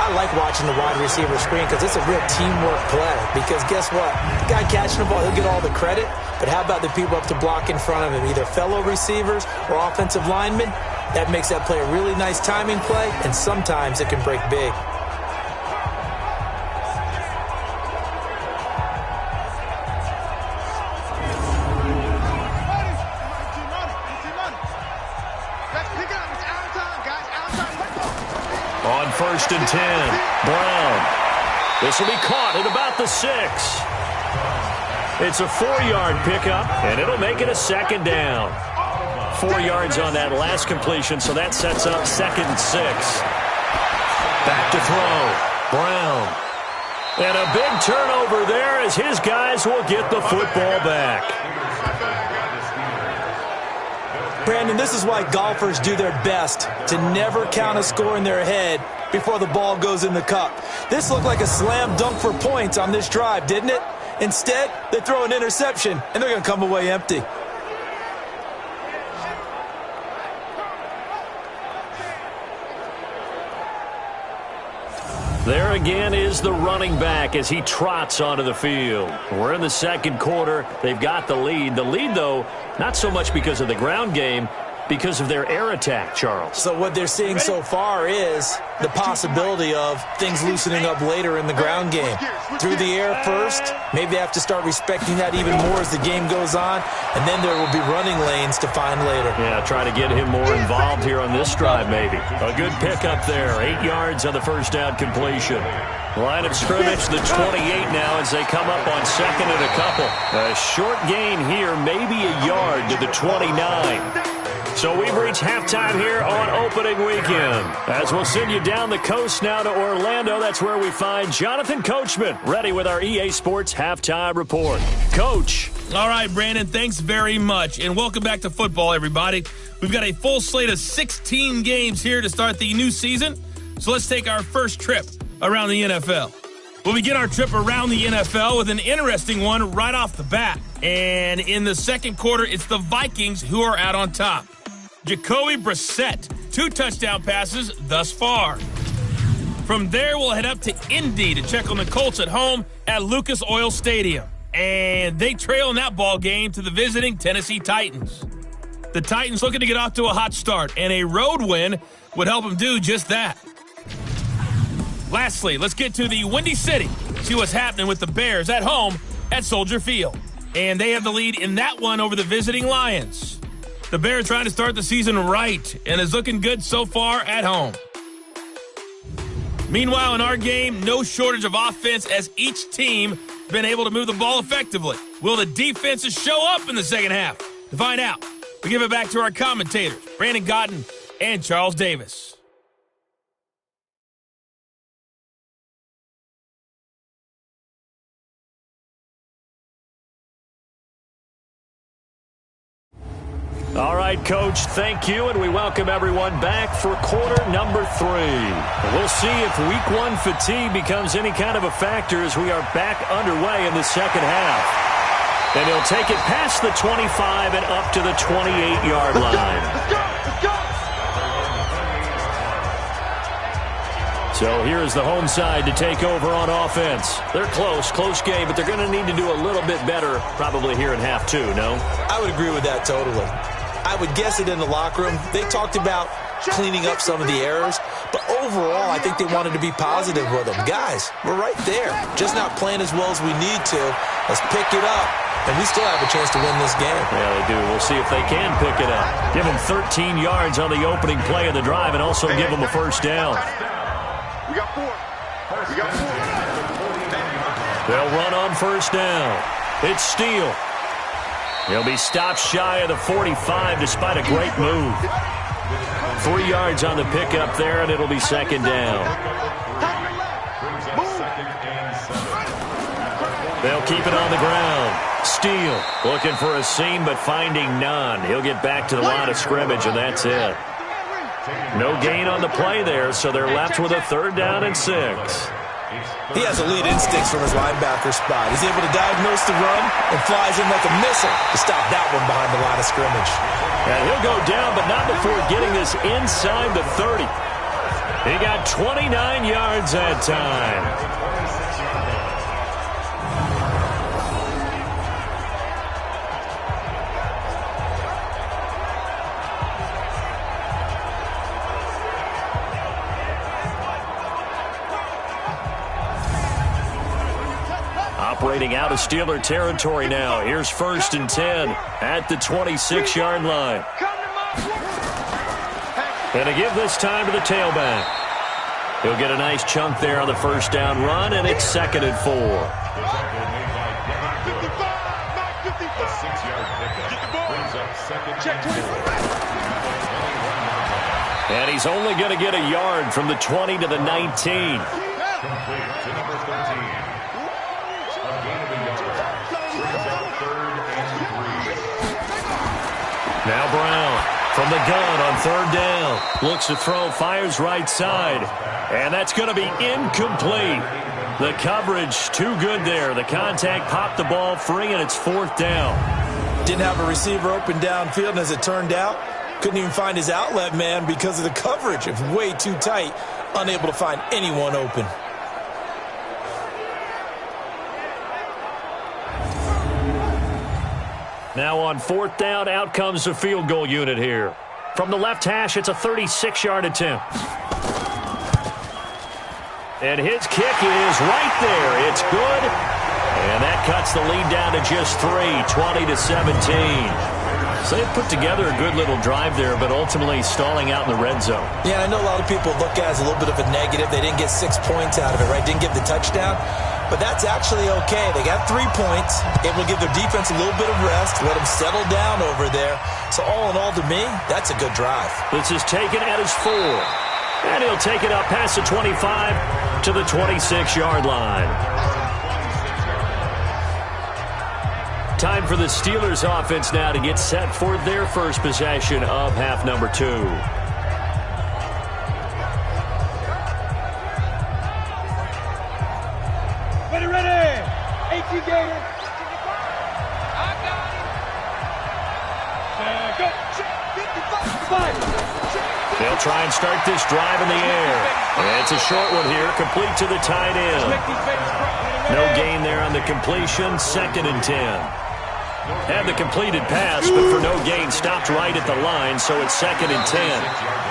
I I like watching the wide receiver screen because it's a real teamwork play. Because guess what? The guy catching the ball, he'll get all the credit. But how about the people up to block in front of him, either fellow receivers or offensive linemen? That makes that play a really nice timing play, and sometimes it can break big. On 1st and 10, Brown. This will be caught at about the 6. It's a 4-yard pickup, and it'll make it a 2nd down. 4 yards on that last completion, so that sets up 2nd and 6. Back to throw. Brown. And a big turnover there as his guys will get the football back. Brandon, this is why golfers do their best to never count a score in their head before the ball goes in the cup. This looked like a slam dunk for points on this drive, didn't it? Instead, they throw an interception, and they're going to come away empty. There again is the running back as he trots onto the field. We're in the 2nd quarter. They've got the lead. The lead, though, not so much because of the ground game, because of their air attack, Charles. So what they're seeing so far is the possibility of things loosening up later in the ground game. Through the air first, maybe they have to start respecting that even more as the game goes on, and then there will be running lanes to find later. Yeah, try to get him more involved here on this drive maybe. A good pickup there, 8 yards on the first down completion. Line of scrimmage, the 28 now as they come up on 2nd and a couple. A short gain here, maybe a yard to the 29. So we've reached halftime here on opening weekend. As we'll send you down the coast now to Orlando, that's where we find Jonathan Coachman, ready with our EA Sports Halftime Report. Coach. All right, Brandon, thanks very much. And welcome back to football, everybody. We've got a full slate of 16 games here to start the new season. So let's take our first trip around the NFL. We'll begin our trip around the NFL with an interesting one right off the bat. And in the 2nd quarter, it's the Vikings who are out on top. Jacoby Brissett, 2 touchdown passes thus far. From there, we'll head up to Indy to check on the Colts at home at Lucas Oil Stadium. And they trail in that ball game to the visiting Tennessee Titans. The Titans looking to get off to a hot start, and a road win would help them do just that. Lastly, let's get to the Windy City, see what's happening with the Bears at home at Soldier Field. And they have the lead in that one over the visiting Lions. The Bears trying to start the season right and is looking good so far at home. Meanwhile, in our game, no shortage of offense as each team has been able to move the ball effectively. Will the defenses show up in the second half? To find out, we give it back to our commentators, Brandon Gotten and Charles Davis. All right, Coach, thank you, and we welcome everyone back for quarter number 3. We'll see if Week 1 fatigue becomes any kind of a factor as we are back underway in the second half. And he'll take it past the 25 and up to the 28-yard line. So here's the home side to take over on offense. They're close game, but they're going to need to do a little bit better probably here in half 2, no? I would agree with that totally. I would guess it in the locker room. They talked about cleaning up some of the errors, but overall, I think they wanted to be positive with them. Guys, we're right there, just not playing as well as we need to. Let's pick it up, and we still have a chance to win this game. Yeah, they do. We'll see if they can pick it up. Give them 13 yards on the opening play of the drive and also give them a first down. We got 4. They'll run on first down. It's Steele. He'll be stopped shy of the 45 despite a great move. 3 yards on the pickup there, and it'll be second down. They'll keep it on the ground. Steele looking for a seam, but finding none. He'll get back to the line of scrimmage, and that's it. No gain on the play there, so they're left with a 3rd down and 6. He has elite instincts from his linebacker spot. He's able to diagnose the run and flies in like a missile to stop that one behind the line of scrimmage. And he'll go down, but not before getting this inside the 30. He got 29 yards that time. Operating out of Steeler territory now. Here's 1st and 10 at the 26-yard line. And to give this time to the tailback. He'll get a nice chunk there on the first down run, and it's 2nd and 4. And he's only going to get a yard from the 20 to the 19. Complete to number 13. A gain of a yard. Brings up 3rd and 3. Now Brown from the gun on 3rd down. Looks to throw, fires right side. And that's going to be incomplete. The coverage too good there. The contact popped the ball free, and it's 4th down. Didn't have a receiver open downfield, and as it turned out, couldn't even find his outlet man because of the coverage. It was way too tight. Unable to find anyone open. Now on 4th down, out comes the field goal unit here. From the left hash, it's a 36-yard attempt. And his kick is right there. It's good. And that cuts the lead down to just 3, 20 to 17. So they put together a good little drive there, but ultimately stalling out in the red zone. Yeah, I know a lot of people look at it as a little bit of a negative. They didn't get 6 points out of it, right? Didn't get the touchdown. But that's actually okay. They got 3 points. Able to give their defense a little bit of rest, let them settle down over there. So all in all, to me, that's a good drive. This is taken at his 4. And he'll take it up past the 25 to the 26-yard line. Time for the Steelers offense now to get set for their first possession of half number 2. Ready. 18 Gator. I got it. They'll try and start this drive in the air. And it's a short one here, complete to the tight end. No gain there on the completion, 2nd and 10. Had the completed pass, but for no gain, stopped right at the line, so it's 2nd and 10.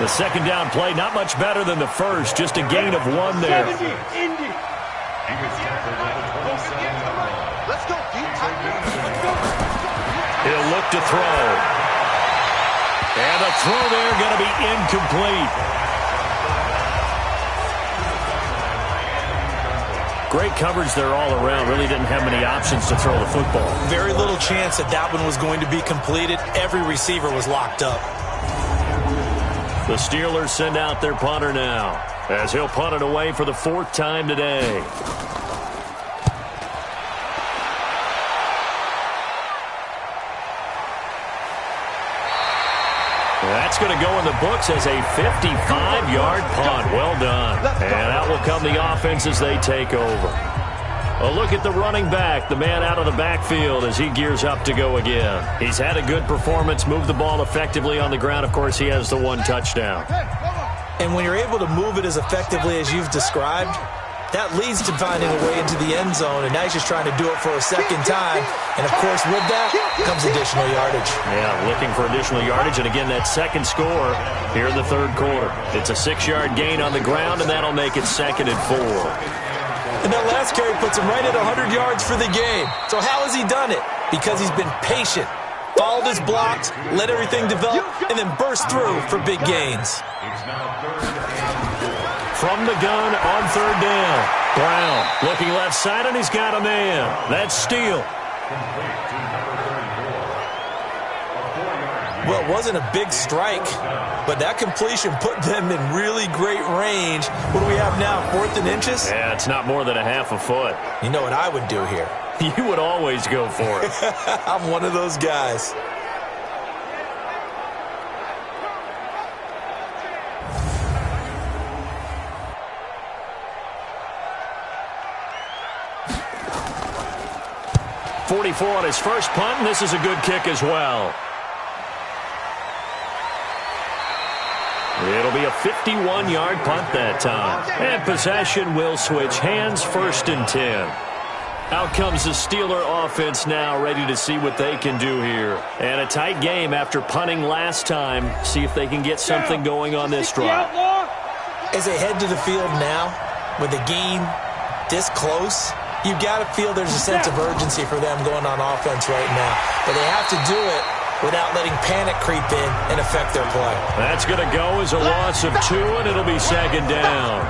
The second down play, not much better than the first, just a gain of 1 there. He'll look to throw. And the throw there going to be incomplete. Great coverage there all around. Really didn't have many options to throw the football. Very little chance that that one was going to be completed. Every receiver was locked up. The Steelers send out their punter now, as he'll punt it away for the 4th time today. That's going to go in the books as a 55-yard punt. Well done. And out will come the offense as they take over. A look at the running back, the man out of the backfield as he gears up to go again. He's had a good performance, moved the ball effectively on the ground. Of course, he has the 1 touchdown. And when you're able to move it as effectively as you've described, that leads to finding a way into the end zone, and now he's just trying to do it for a second time. And, of course, with that comes additional yardage. Yeah, looking for additional yardage, and again, that second score here in the 3rd quarter. It's a 6-yard gain on the ground, and that'll make it 2nd and 4. And that last carry puts him right at 100 yards for the game. So how has he done it? Because he's been patient, followed his blocks, let everything develop, and then burst through for big gains. It's now 3rd and 4. From the gun on 3rd down. Brown looking left side, and he's got a man. That's Steele. Well, it wasn't a big strike, but that completion put them in really great range. What do we have now, 4th and inches? Yeah, it's not more than a half a foot. You know what I would do here? You would always go for it. I'm one of those guys. .44 on his first punt, and this is a good kick as well. It'll It'll be a 51-yard punt that time. And possession will switch hands, 1st and 10. Out comes the Steeler offense now, ready to see what they can do here. And a tight game after punting last time. See if they can get something going on this drive. As they head to the field now, with the game this close, you've got to feel there's a sense of urgency for them going on offense right now. But they have to do it without letting panic creep in and affect their play. That's going to go as a loss of 2, and it'll be 2nd down.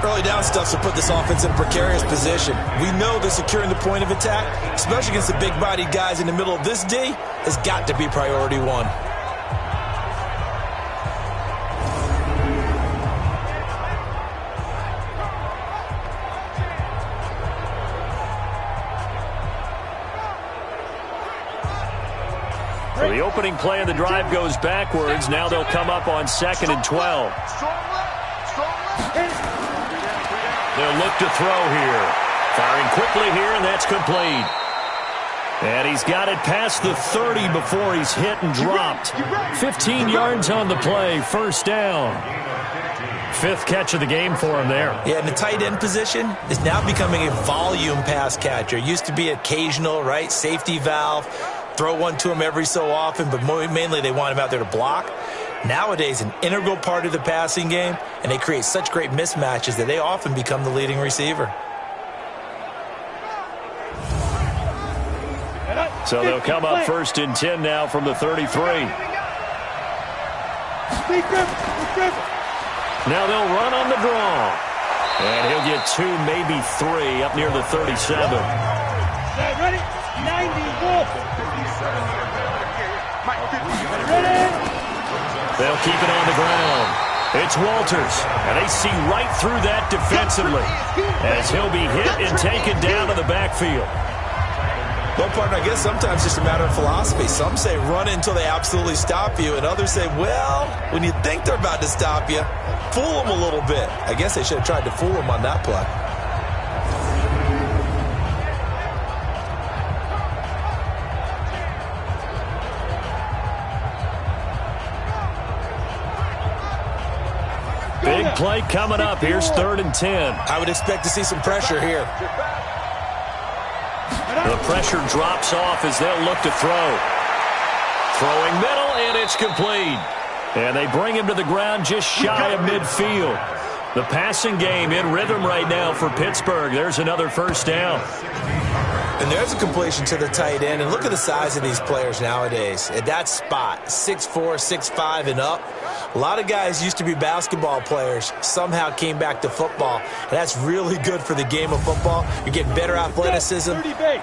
Early down stuff to put this offense in precarious position. We know that securing the point of attack, especially against the big-bodied guys in the middle of this D, has got to be priority 1. So the opening play of the drive goes backwards. Now they'll come up on 2nd and 12. They'll look to throw here. Firing quickly here, and that's complete. And he's got it past the 30 before he's hit and dropped. 15 yards on the play, 1st down. 5th catch of the game for him there. Yeah, and the tight end position is now becoming a volume pass catcher. Used to be occasional, right? Safety valve. Throw one to him every so often, but mainly they want him out there to block. Nowadays, an integral part of the passing game, and they create such great mismatches that they often become the leading receiver. So they'll come up 1st and 10 now from the 33. Now they'll run on the draw. And he'll get 2, maybe 3 up near the 37. Ready? 94. They'll keep it on the ground. It's Walters, and they see right through that defensively as he'll be hit and taken down to the backfield. Well, partner, I guess sometimes it's just a matter of philosophy. Some say run until they absolutely stop you, and others say, well, when you think they're about to stop you, fool them a little bit. I guess they should have tried to fool them on that play. Big play coming up. Here's 3rd and 10. I would expect to see some pressure here. The pressure drops off as they'll look to throw. Throwing middle, and it's complete. And they bring him to the ground just shy of midfield. The passing game in rhythm right now for Pittsburgh. There's another 1st down. And there's a completion to the tight end. And look at the size of these players nowadays. At that spot, 6'4", 6'5", and up. A lot of guys used to be basketball players, somehow came back to football. And that's really good for the game of football. You're getting better athleticism,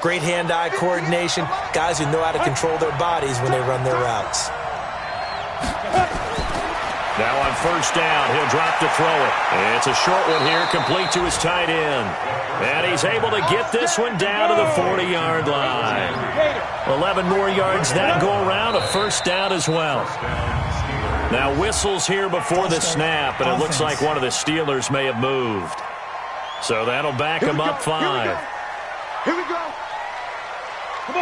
great hand-eye coordination, guys who know how to control their bodies when they run their routes. Now on 1st down, he'll drop to throw it. It's a short one here, complete to his tight end. And he's able to get this one down to the 40-yard line. 11 more yards that go around, a 1st down as well. Now whistles here before the snap, and it looks like one of the Steelers may have moved. So that'll back him up 5. Here we go.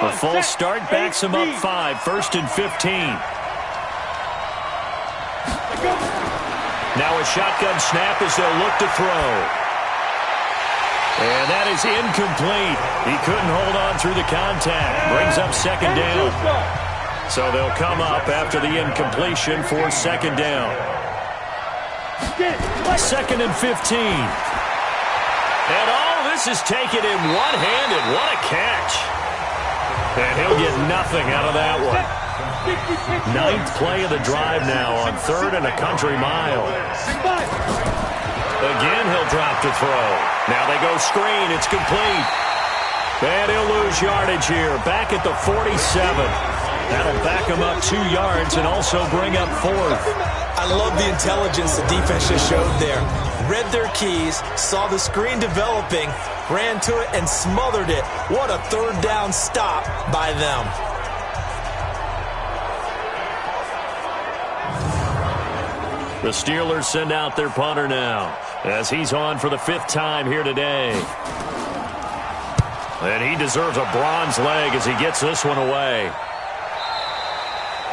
A false start backs him up 5, 1st and 15. Now a shotgun snap as they'll look to throw. And that is incomplete. He couldn't hold on through the contact. Brings up 2nd down. So they'll come up after the incompletion for 2nd down. 2nd and 15. And all this is taken in one-handed. What a catch. And he'll get nothing out of that one. 9th play of the drive now on 3rd and a country mile. Again, he'll drop to throw. Now they go screen. It's complete. And he'll lose yardage here. Back at the 47. That'll back him up 2 yards and also bring up 4th. I love the intelligence the defense just showed there. Read their keys, saw the screen developing, ran to it, and smothered it. What a 3rd down stop by them. The Steelers send out their punter now as he's on for the 5th time here today. And he deserves a bronze leg as he gets this one away.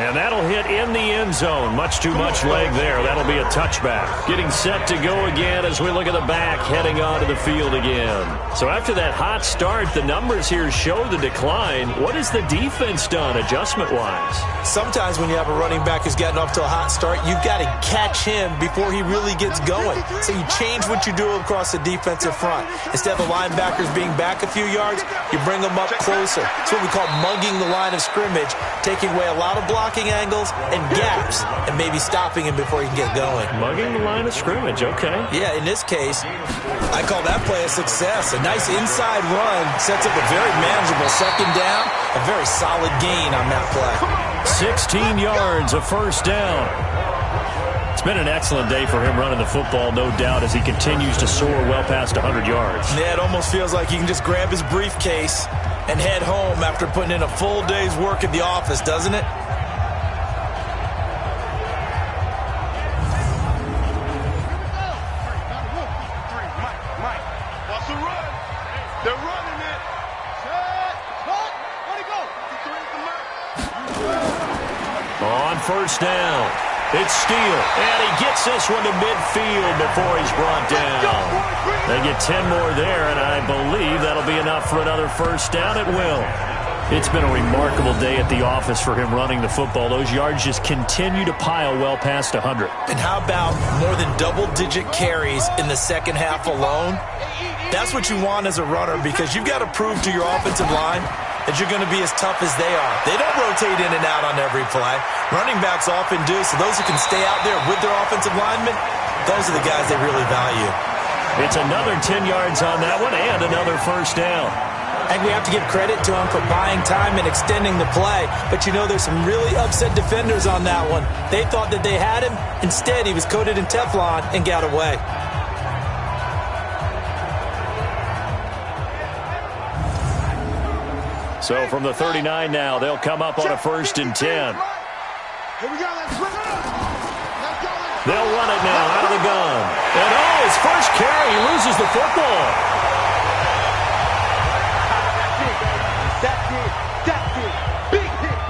And that'll hit in the end zone. Much too much leg there. That'll be a touchback. Getting set to go again as we look at the back, heading onto the field again. So after that hot start, the numbers here show the decline. What has the defense done adjustment-wise? Sometimes when you have a running back who's gotten off to a hot start, you've got to catch him before he really gets going. So you change what you do across the defensive front. Instead of the linebackers being back a few yards, you bring them up closer. It's what we call mugging the line of scrimmage, taking away a lot of blocking angles and gaps and maybe stopping him before he can get going. Mugging the line of scrimmage, okay. Yeah, in this case, I call that play a success. A nice inside run sets up a very manageable second down, a very solid gain on that play. 16 yards, a first down. It's been an excellent day for him running the football, no doubt, as he continues to soar well past 100 yards. Yeah, it almost feels like he can just grab his briefcase and head home after putting in a full day's work at the office, doesn't it? On first down, it's Steele, and he gets this one to midfield before he's brought down. They get 10 more there, and I believe that'll be enough for another first down. It will. It's been a remarkable day at the office for him running the football. Those yards just continue to pile well past 100. And how about more than double-digit carries in the second half alone? That's what you want as a runner, because you've got to prove to your offensive line that you're going to be as tough as they are. They don't rotate in and out on every play. Running backs often do, so those who can stay out there with their offensive linemen, those are the guys they really value. It's another 10 yards on that one and another first down. I think we have to give credit to him for buying time and extending the play, but you know there's some really upset defenders on that one. They thought that they had him. Instead, he was coated in Teflon and got away. So from the 39 now, they'll come up on a 1st and 10. They'll run it now out of the gun. And his first carry, he loses the football.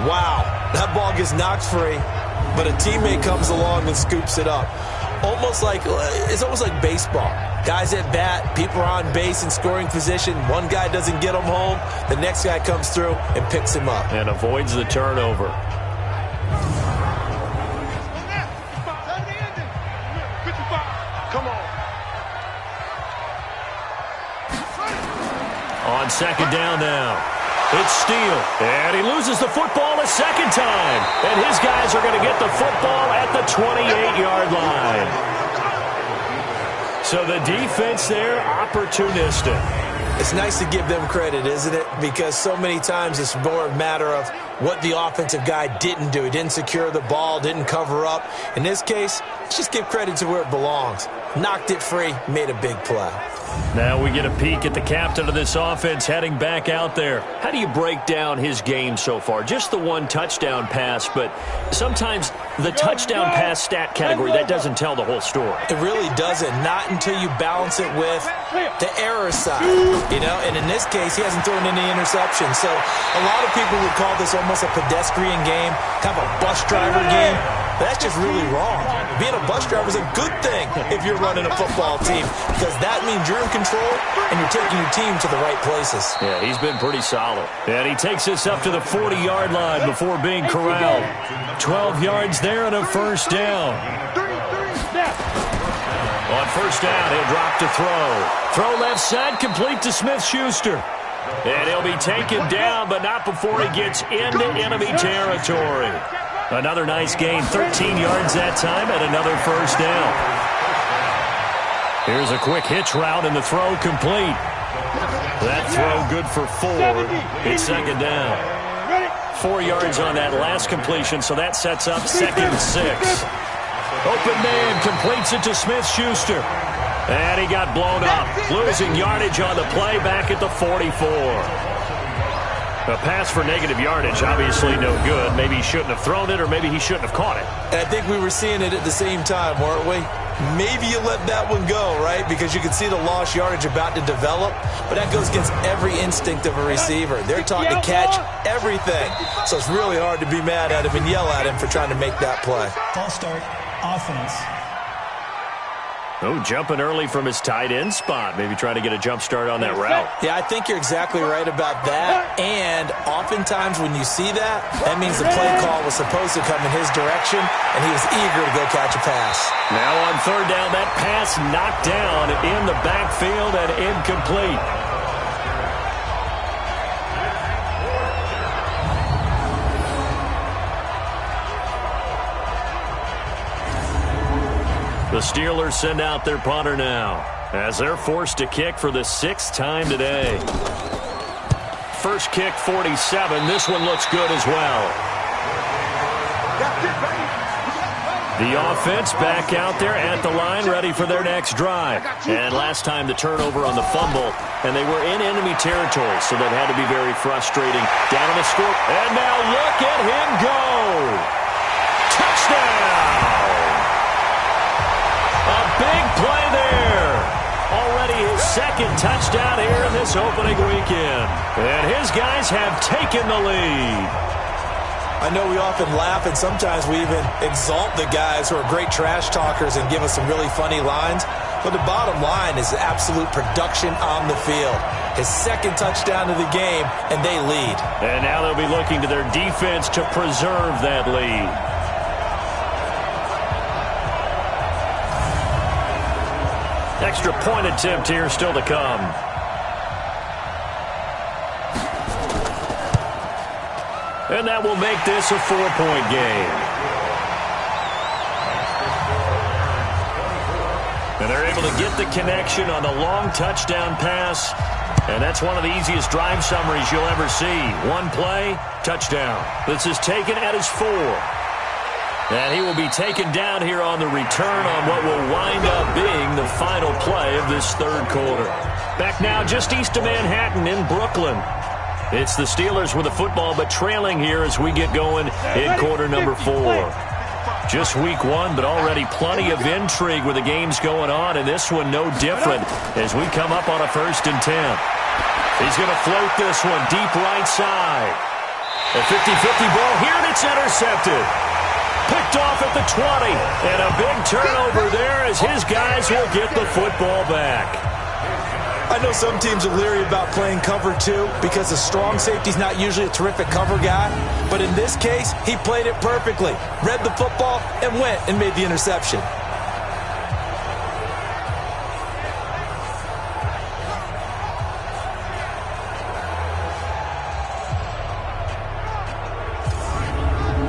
Wow, that ball gets knocked free, but a teammate comes along and scoops it up. It's almost like baseball. Guys at bat, people are on base in scoring position. One guy doesn't get him home. The next guy comes through and picks him up. And avoids the turnover. Come on. On second down now, it's Steele. And he loses the football a second time. And his guys are going to get the football at the 28-yard line. So the defense there, opportunistic. It's nice to give them credit, isn't it? Because so many times it's more a matter of what the offensive guy didn't do. He didn't secure the ball, didn't cover up. In this case, let's just give credit to where it belongs. Knocked it free, made a big play. Now we get a peek at the captain of this offense heading back out there. How do you break down his game so far? Just the one touchdown pass, but sometimes the touchdown pass stat category, that doesn't tell the whole story. It really doesn't. Not until you balance it with the error side. And in this case, he hasn't thrown any interceptions. So a lot of people would call this almost a pedestrian game, kind of a bus driver game. But that's just really wrong. Being a bus driver is a good thing if you're running a football team, because that means you're in control and you're taking your team to the right places. Yeah, he's been pretty solid. And he takes us up to the 40-yard line before being corralled. 12 yards there and a first down. On first down, he'll drop to throw. Throw left side, complete to Smith-Schuster. And he'll be taken down, but not before he gets into enemy territory. Another nice gain, 13 yards that time, and another first down. Here's a quick hitch route, and the throw complete. That throw good for 4. It's second down. 4 yards on that last completion, so that sets up 2nd and 6. Open man completes it to Smith-Schuster. And he got blown up, losing yardage on the play back at the 44. A pass for negative yardage, obviously no good. Maybe he shouldn't have thrown it, or maybe he shouldn't have caught it. And I think we were seeing it at the same time, weren't we? maybe you let that one go, right? Because you can see the lost yardage about to develop, but that goes against every instinct of a receiver. They're taught to catch everything. So it's really hard to be mad at him and yell at him for trying to make that play. False start, offense. Oh, jumping early from his tight end spot. Maybe trying to get a jump start on that route. Yeah, I think you're exactly right about that. And oftentimes when you see that, that means the play call was supposed to come in his direction, and he was eager to go catch a pass. Now on third down, that pass knocked down in the backfield and incomplete. The Steelers send out their punter now as they're forced to kick for the 6th time today. First kick, 47. This one looks good as well. The offense back out there at the line, ready for their next drive. And last time the turnover on the fumble, and they were in enemy territory, so that had to be very frustrating. Down on the score, and now look at him go! Touchdown! A big play there. Already his 2nd touchdown here in this opening weekend. And his guys have taken the lead. I know we often laugh, and sometimes we even exalt the guys who are great trash talkers and give us some really funny lines. But the bottom line is absolute production on the field. His 2nd touchdown of the game, and they lead. And now they'll be looking to their defense to preserve that lead. Extra point attempt here still to come. And that will make this a 4-point game. And they're able to get the connection on the long touchdown pass. And that's one of the easiest drive summaries you'll ever see. One play, touchdown. This is taken at his 4. And he will be taken down here on the return on what will wind up being the final play of this 3rd quarter. Back now just east of Manhattan in Brooklyn. It's the Steelers with the football, but trailing here as we get going in quarter number 4. Just week 1, but already plenty of intrigue with the games going on, and this one no different as we come up on a 1st and 10. He's going to float this one deep right side. A 50-50 ball here, and it's intercepted. Picked off at the 20, and a big turnover there as his guys will get the football back. I know some teams are leery about playing cover 2 because a strong safety's not usually a terrific cover guy. But in this case, he played it perfectly, read the football, and went and made the interception.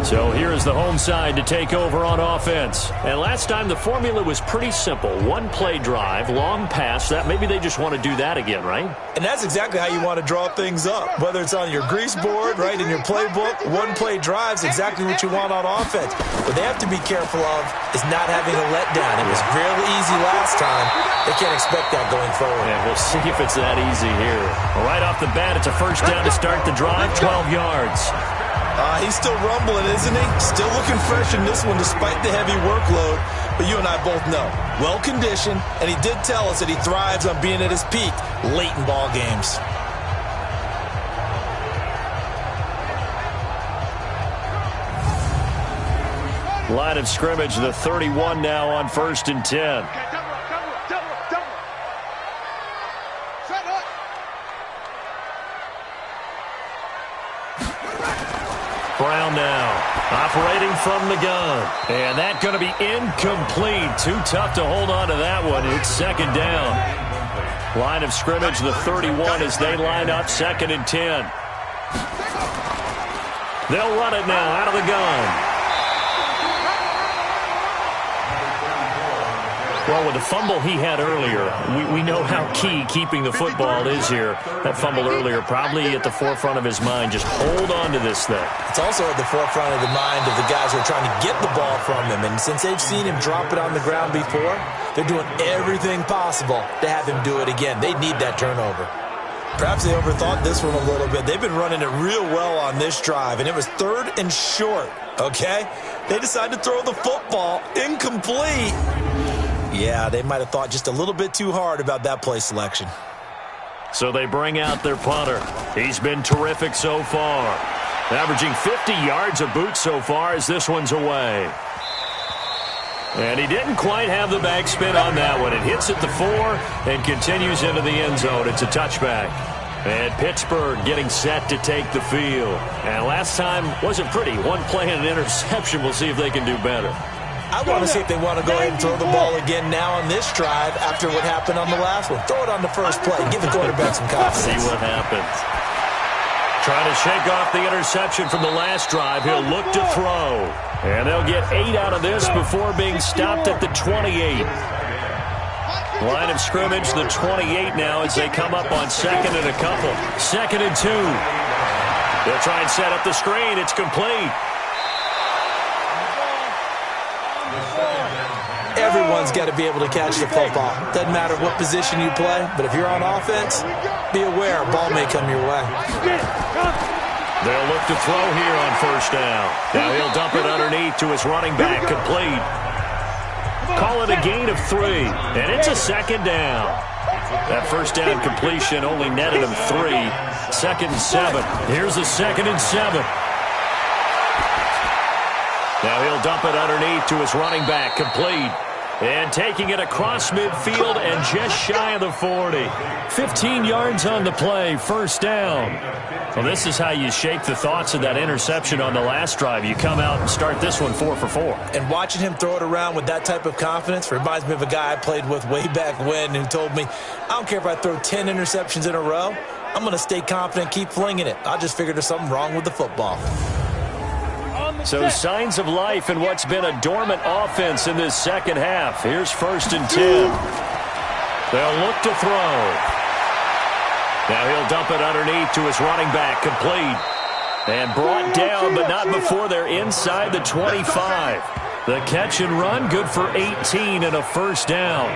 So here is the home side to take over on offense. And last time the formula was pretty simple. 1-play drive, long pass. That maybe they just want to do that again, right? And that's exactly how you want to draw things up. Whether it's on your grease board, right, in your playbook, 1-play drive's exactly what you want on offense. What they have to be careful of is not having a letdown. It was fairly easy last time. They can't expect that going forward. Yeah, we'll see if it's that easy here. Right off the bat, it's a 1st down to start the drive, 12 yards. He's still rumbling, isn't he? Still looking fresh in this one despite the heavy workload. But you and I both know, well-conditioned, and he did tell us that he thrives on being at his peak late in ball games. Line of scrimmage, the 31 now on 1st and 10. Brown now, operating from the gun. And that's going to be incomplete. Too tough to hold on to that one. It's 2nd down. Line of scrimmage, the 31 as they line up 2nd and 10. They'll run it now out of the gun. Well, with the fumble he had earlier, we know how key keeping the football is here. That fumble earlier probably at the forefront of his mind. Just hold on to this thing. It's also at the forefront of the mind of the guys who are trying to get the ball from him. And since they've seen him drop it on the ground before, they're doing everything possible to have him do it again. They need that turnover. Perhaps they overthought this one a little bit. They've been running it real well on this drive, and it was 3rd and short, okay? They decided to throw the football incomplete. Yeah, they might have thought just a little bit too hard about that play selection. So they bring out their punter. He's been terrific so far. Averaging 50 yards a boot so far as this one's away. And he didn't quite have the backspin on that one. It hits at the 4 and continues into the end zone. It's a touchback. And Pittsburgh getting set to take the field. And last time wasn't pretty. One play and an interception. We'll see if they can do better. I want to see if they want to go ahead and throw the ball again now on this drive after what happened on the last one. Throw it on the first play. Give the quarterback some confidence. See what happens. Trying to shake off the interception from the last drive. He'll look to throw. And they'll get 8 out of this before being stopped at the 28. Line of scrimmage, the 28 now as they come up on second and a couple. 2nd and 2. They'll try and set up the screen. It's complete. Everyone's got to be able to catch the football. Doesn't matter what position you play, but if you're on offense, be aware a ball may come your way. They'll look to throw here on first down. Now he'll dump it underneath to his running back, complete. Call it a gain of 3, and it's a 2nd down. That first down completion only netted him 3. 2nd and 7. Here's a 2nd and 7. Now he'll dump it underneath to his running back, complete. And taking it across midfield and just shy of the 40. 15 yards on the play, first down. Well, this is how you shake the thoughts of that interception on the last drive. You come out and start this one 4 for 4. And watching him throw it around with that type of confidence reminds me of a guy I played with way back when who told me, I don't care if I throw 10 interceptions in a row. I'm going to stay confident, keep flinging it. I just figured there's something wrong with the football. So signs of life in what's been a dormant offense in this second half. Here's 1st and 10. They'll look to throw. Now he'll dump it underneath to his running back, complete. And brought down, but not before they're inside the 25. The catch and run, good for 18 and a first down.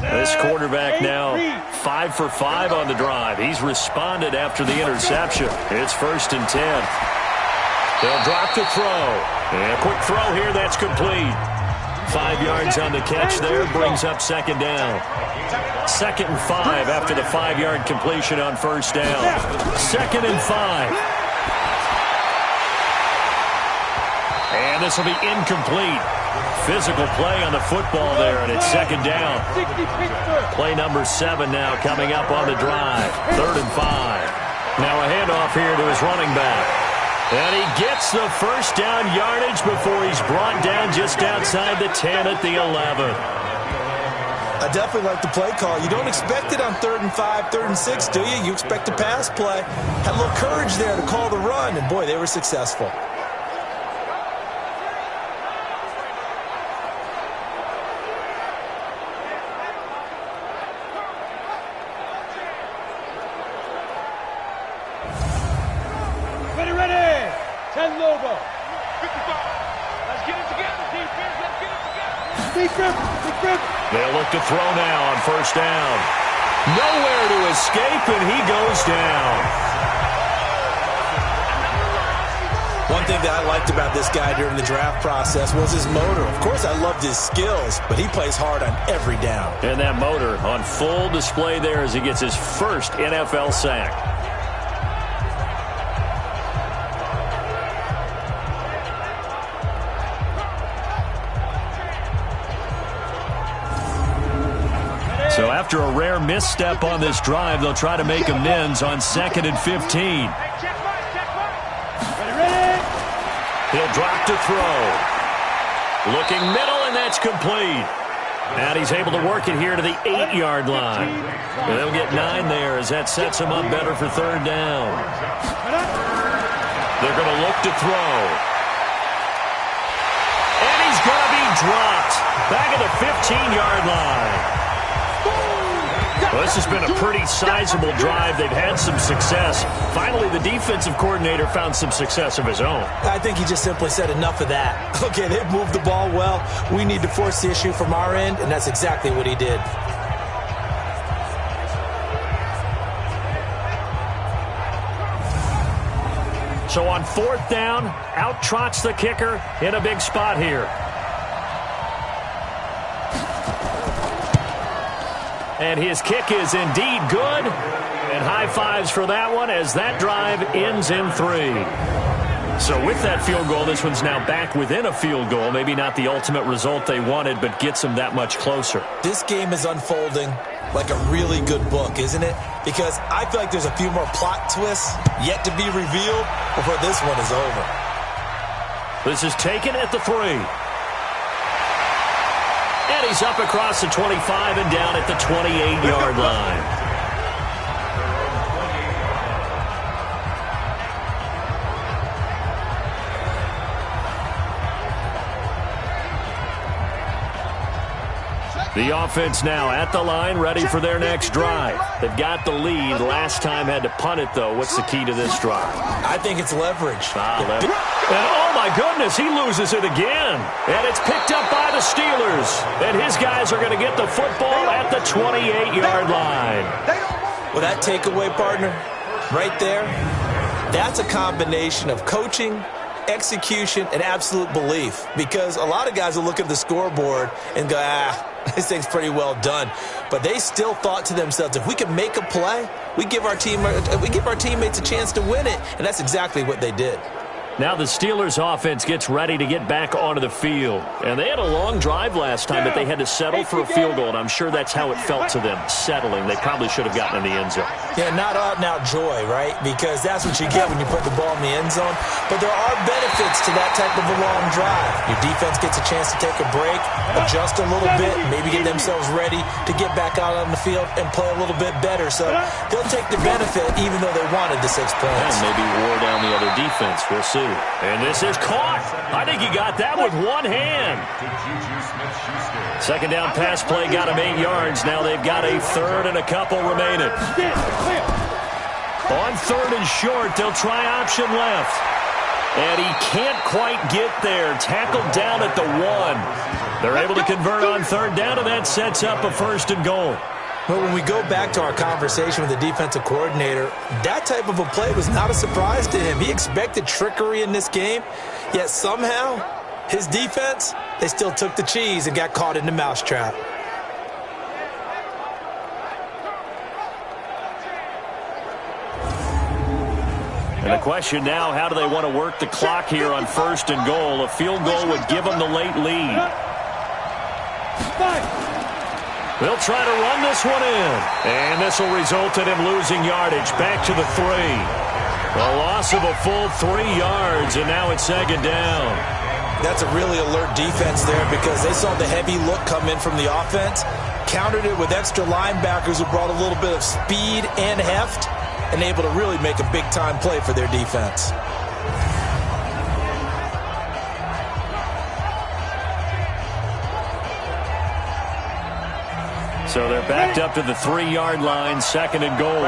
This quarterback now 5 for 5 on the drive. He's responded after the interception. It's 1st and 10. They'll drop to throw. And a quick throw here, that's complete. 5 yards on the catch there, brings up 2nd down. 2nd and 5 after the 5-yard completion on first down. 2nd and 5. And this will be incomplete. Physical play on the football there, and it's 2nd down. Play number 7 now coming up on the drive. 3rd and 5. Now a handoff here to his running back. And he gets the first down yardage before he's brought down just outside the 10 at the 11. I definitely like the play call. You don't expect it on 3rd and 5, 3rd and 6, do you? You expect a pass play. Had a little courage there to call the run, and boy, they were successful. They'll look to throw now on first down. Nowhere to escape, and he goes down. One thing that I liked about this guy during the draft process was his motor. Of course, I loved his skills, but he plays hard on every down. And that motor on full display there as he gets his first NFL sack. So after a rare misstep on this drive, they'll try to make amends on 2nd and 15. He'll drop to throw. Looking middle, and that's complete. And he's able to work it here to the 8-yard line. And they'll get 9 there as that sets him up better for 3rd down. They're going to look to throw. And he's going to be dropped back at the 15-yard line. Well, this has been a pretty sizable drive. They've had some success. Finally, the defensive coordinator found some success of his own. I think he just simply said enough of that. Okay, they've moved the ball well. We need to force the issue from our end, and that's exactly what he did. So on 4th down, out trots the kicker in a big spot here. And his kick is indeed good. And high fives for that one as that drive ends in 3. So with that field goal, this one's now back within a field goal. Maybe not the ultimate result they wanted, but gets them that much closer. This game is unfolding like a really good book, isn't it? Because I feel like there's a few more plot twists yet to be revealed before this one is over. This is taken at the 3. And he's up across the 25 and down at the 28-yard line. The offense now at the line, ready for their next drive. They've got the lead. Last time had to punt it, though. What's the key to this drive? I think it's leverage. And, oh, my goodness, he loses it again. And it's picked up by the Steelers. And his guys are going to get the football at the 28-yard line. Well, that takeaway, partner, right there, that's a combination of coaching, execution, and absolute belief. Because a lot of guys will look at the scoreboard and go, this thing's pretty well done. But they still thought to themselves, if we can make a play, we give our teammates a chance to win it. And that's exactly what they did. Now the Steelers offense gets ready to get back onto the field. And they had a long drive last time, but they had to settle for a field goal. And I'm sure that's how it felt to them, settling. They probably should have gotten in the end zone. Yeah, not out-and-out joy, right? Because that's what you get when you put the ball in the end zone. But there are benefits to that type of a long drive. Your defense gets a chance to take a break, adjust a little bit, maybe get themselves ready to get back out on the field and play a little bit better. So they'll take the benefit even though they wanted the 6 points. And maybe wore down the other defense. We'll see. And this is caught. I think he got that with one hand. Second down pass play got him 8 yards. Now they've got a third and a couple remaining. On 3rd and short, they'll try option left. And he can't quite get there. Tackled down at the 1. They're able to convert on 3rd down, and that sets up a 1st and goal. But when we go back to our conversation with the defensive coordinator, that type of a play was not a surprise to him. He expected trickery in this game, yet somehow his defense, they still took the cheese and got caught in the mousetrap. And the question now, how do they want to work the clock here on 1st and goal? A field goal would give them the late lead. They'll try to run this one in. And this will result in him losing yardage. Back to the 3. A loss of a full 3 yards, and now it's 2nd down. That's a really alert defense there because they saw the heavy look come in from the offense, countered it with extra linebackers who brought a little bit of speed and heft, and able to really make a big-time play for their defense. So they're backed up to the 3-yard line, 2nd and goal.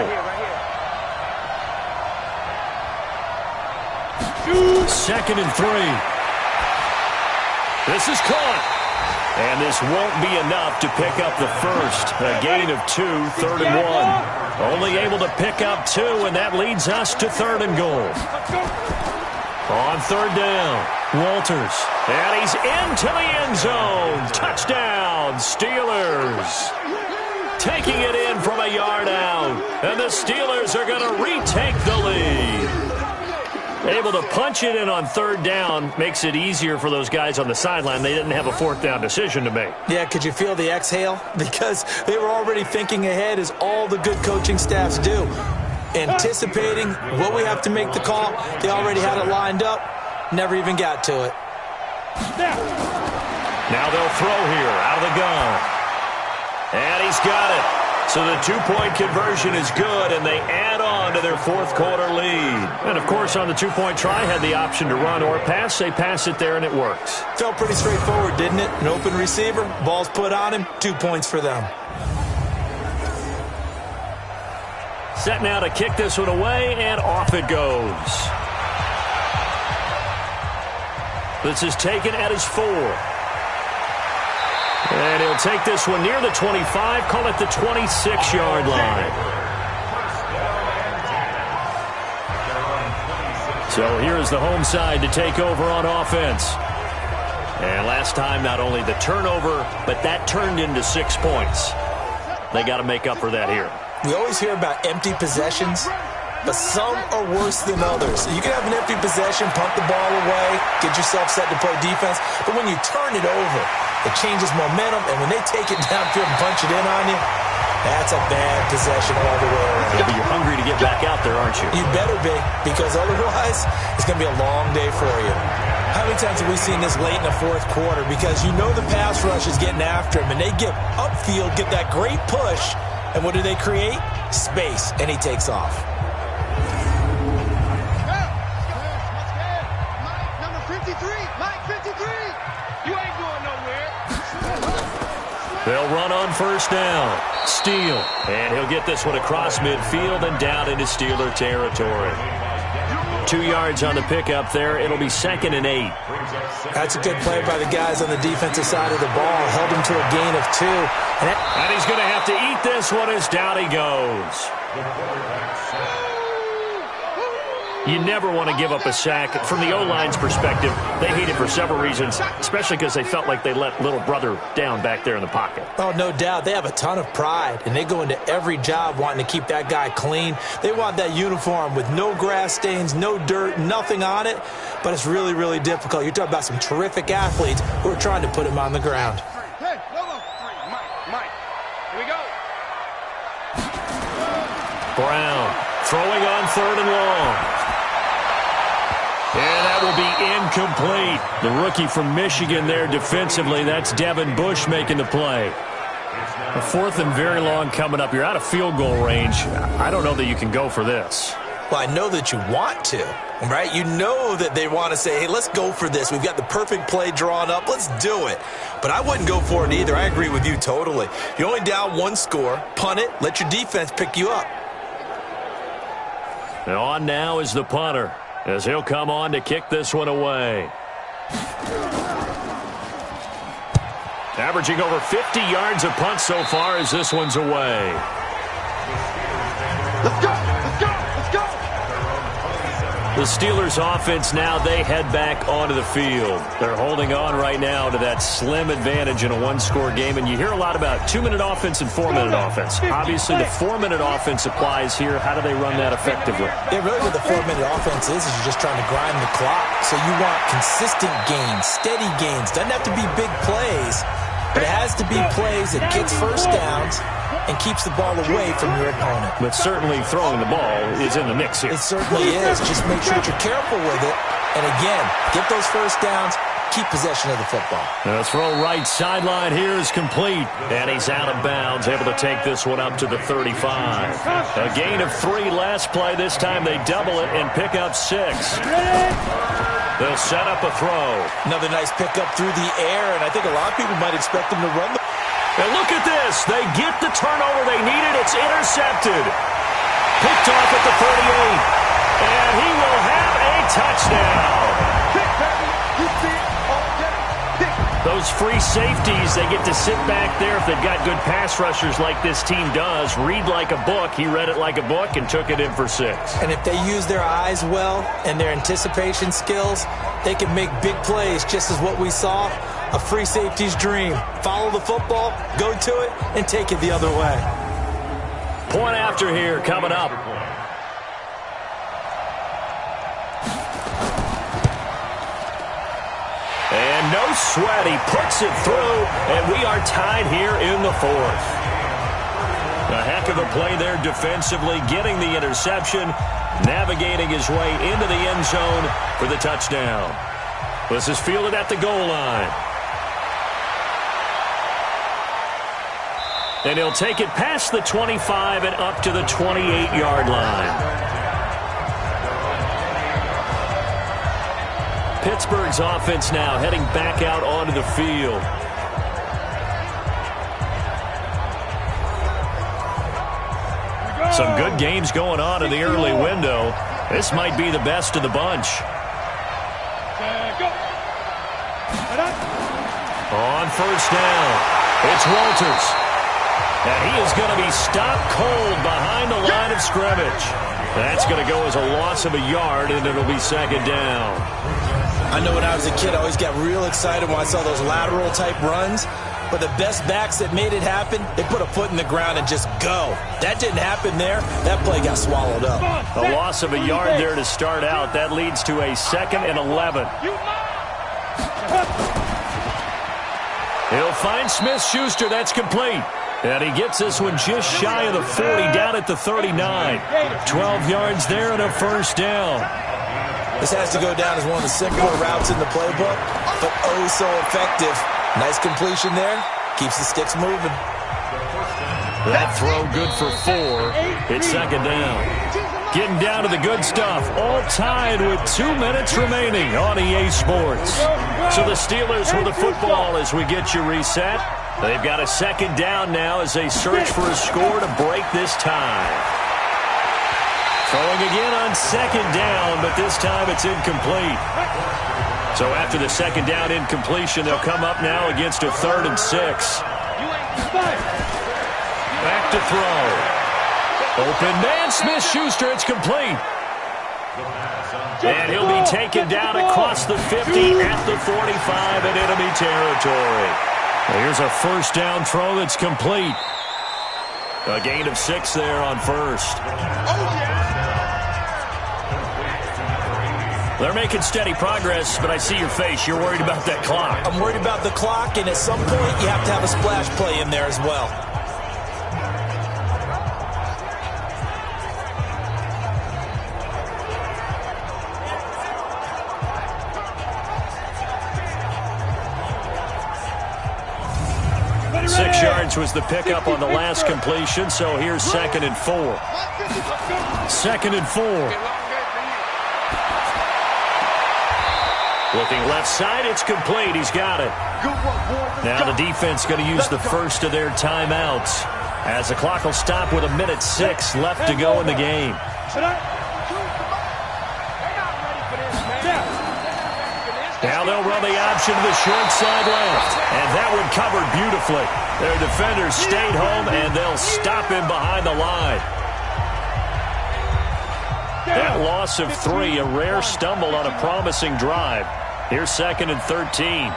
2nd and 3. This is caught. And this won't be enough to pick up the 1st. A gain of 2, 3rd and 1. Only able to pick up 2, and that leads us to 3rd and goal. On 3rd down, Walters. And he's into the end zone. Touchdown, Steelers. Taking it in from a yard out. And the Steelers are going to retake the lead. Able to punch it in on 3rd down makes it easier for those guys on the sideline. They didn't have a 4th down decision to make. Yeah, could you feel the exhale? Because they were already thinking ahead, as all the good coaching staffs do. Anticipating what we have to make the call. They already had it lined up. Never even got to it. Now they'll throw here out of the gun. And he's got it. So the 2-point conversion is good, and they add on to their 4th quarter lead. And, of course, on the 2-point try, had the option to run or pass. They pass it there, and it works. Felt pretty straightforward, didn't it? An open receiver, ball's put on him, 2 points for them. Set now to kick this one away, and off it goes. This is taken at his 4. And he'll take this one near the 25, call it the 26-yard line. So here is the home side to take over on offense. And last time, not only the turnover, but that turned into 6 points. They got to make up for that here. We always hear about empty possessions, but some are worse than others. You can have an empty possession, punt the ball away, get yourself set to play defense, but when you turn it over, it changes momentum, and when they take it downfield and punch it in on you, that's a bad possession all the way around. Yeah, but you're hungry to get back out there, aren't you? You better be, because otherwise, it's going to be a long day for you. How many times have we seen this late in the fourth quarter? Because you know the pass rush is getting after him, and they get upfield, get that great push, and what do they create? Space, and he takes off. Number 53, Mike 53. You ain't going nowhere. They'll run on first down. Steele, and he'll get this one across midfield and down into Steeler territory. 2 yards on the pickup there. It'll be 2nd and 8. That's a good play by the guys on the defensive side of the ball. Held him to a gain of 2. And he's going to have to eat this one as down he goes. You never want to give up a sack. From the O-line's perspective, they hate it for several reasons, especially because they felt like they let little brother down back there in the pocket. Oh, no doubt. They have a ton of pride, and they go into every job wanting to keep that guy clean. They want that uniform with no grass stains, no dirt, nothing on it, but it's really, really difficult. You're talking about some terrific athletes who are trying to put him on the ground. Hey, Mike, here we go. Brown throwing on 3rd and long. And that will be incomplete. The rookie from Michigan there defensively. That's Devin Bush making the play. A 4th and very long coming up. You're out of field goal range. I don't know that you can go for this. Well, I know that you want to, right? You know that they want to say, hey, let's go for this. We've got the perfect play drawn up. Let's do it. But I wouldn't go for it either. I agree with you totally. You're only down 1 score. Punt it. Let your defense pick you up. And on now is the punter, as he'll come on to kick this one away. Averaging over 50 yards a punt so far as this one's away. Let's go, let's go, let's go. The Steelers offense now, they head back onto the field. They're holding on right now to that slim advantage in a 1-score game. And you hear a lot about 2-minute offense and 4-minute offense. Obviously, the 4-minute offense applies here. How do they run that effectively? Yeah, really what the 4-minute offense is you're just trying to grind the clock. So you want consistent gains, steady gains. Doesn't have to be big plays, but it has to be plays that gets first downs and keeps the ball away from your opponent. But certainly throwing the ball is in the mix here. It certainly is. Just make sure that you're careful with it. And again, get those first downs, keep possession of the football. The throw right sideline here is complete. And he's out of bounds, able to take this one up to the 35. A gain of 3 last play. This time they double it and pick up 6. They'll set up a throw. Another nice pickup through the air, and I think a lot of people might expect them to run the... And look at this. They get the turnover they needed. It's intercepted. Picked off at the 38. And he will have a touchdown. Those free safeties, they get to sit back there if they've got good pass rushers like this team does. Read like a book. He read it like a book and took it in for 6. And if they use their eyes well and their anticipation skills, they can make big plays, just as what we saw. A free safety's dream. Follow the football, go to it, and take it the other way. Point after here coming up. And no sweat. He puts it through, and we are tied here in the 4th. A heck of a play there defensively, getting the interception, navigating his way into the end zone for the touchdown. This is fielded at the goal line. And he'll take it past the 25 and up to the 28-yard line. Pittsburgh's offense now heading back out onto the field. Some good games going on in the early window. This might be the best of the bunch. On first down, it's Walters. And he is going to be stopped cold behind the line of scrimmage. That's going to go as a loss of a yard, and it'll be second down. I know when I was a kid, I always got real excited when I saw those lateral-type runs. But the best backs that made it happen, they put a foot in the ground and just go. That didn't happen there. That play got swallowed up. A loss of a yard there to start out. That leads to a 2nd and 11. He'll find Smith-Schuster. That's complete. And he gets this one just shy of the 40, down at the 39. 12 yards there and a first down. This has to go down as one of the simpler routes in the playbook, but oh so effective. Nice completion there. Keeps the sticks moving. That throw good for 4. It's second down. Getting down to the good stuff. All tied with 2 minutes remaining on EA Sports. So the Steelers with the football as we get you reset. They've got a second down now as they search for a score to break this tie. Throwing again on second down, but this time it's incomplete. So after the second down incompletion, they'll come up now against a 3rd and 6. Back to throw. Open man, Smith-Schuster, it's complete. And he'll be taken down across the 50 at the 45 in enemy territory. Here's a first down throw that's complete. A gain of 6 there on first. They're making steady progress, but I see your face. You're worried about that clock. I'm worried about the clock, and at some point you have to have a splash play in there as well. Six yards was the pickup on the last completion, so here's 2nd and 4. 2nd and 4. Looking left side, it's complete. He's got it. Now the defense going to use the first of their timeouts as the clock will stop with 1:06 left to go in the game. Now they'll run the option to the short side left, and that one covered beautifully. Their defenders stayed home, and they'll stop him behind the line. That loss of 3, a rare stumble on a promising drive. Here's 2nd and 13.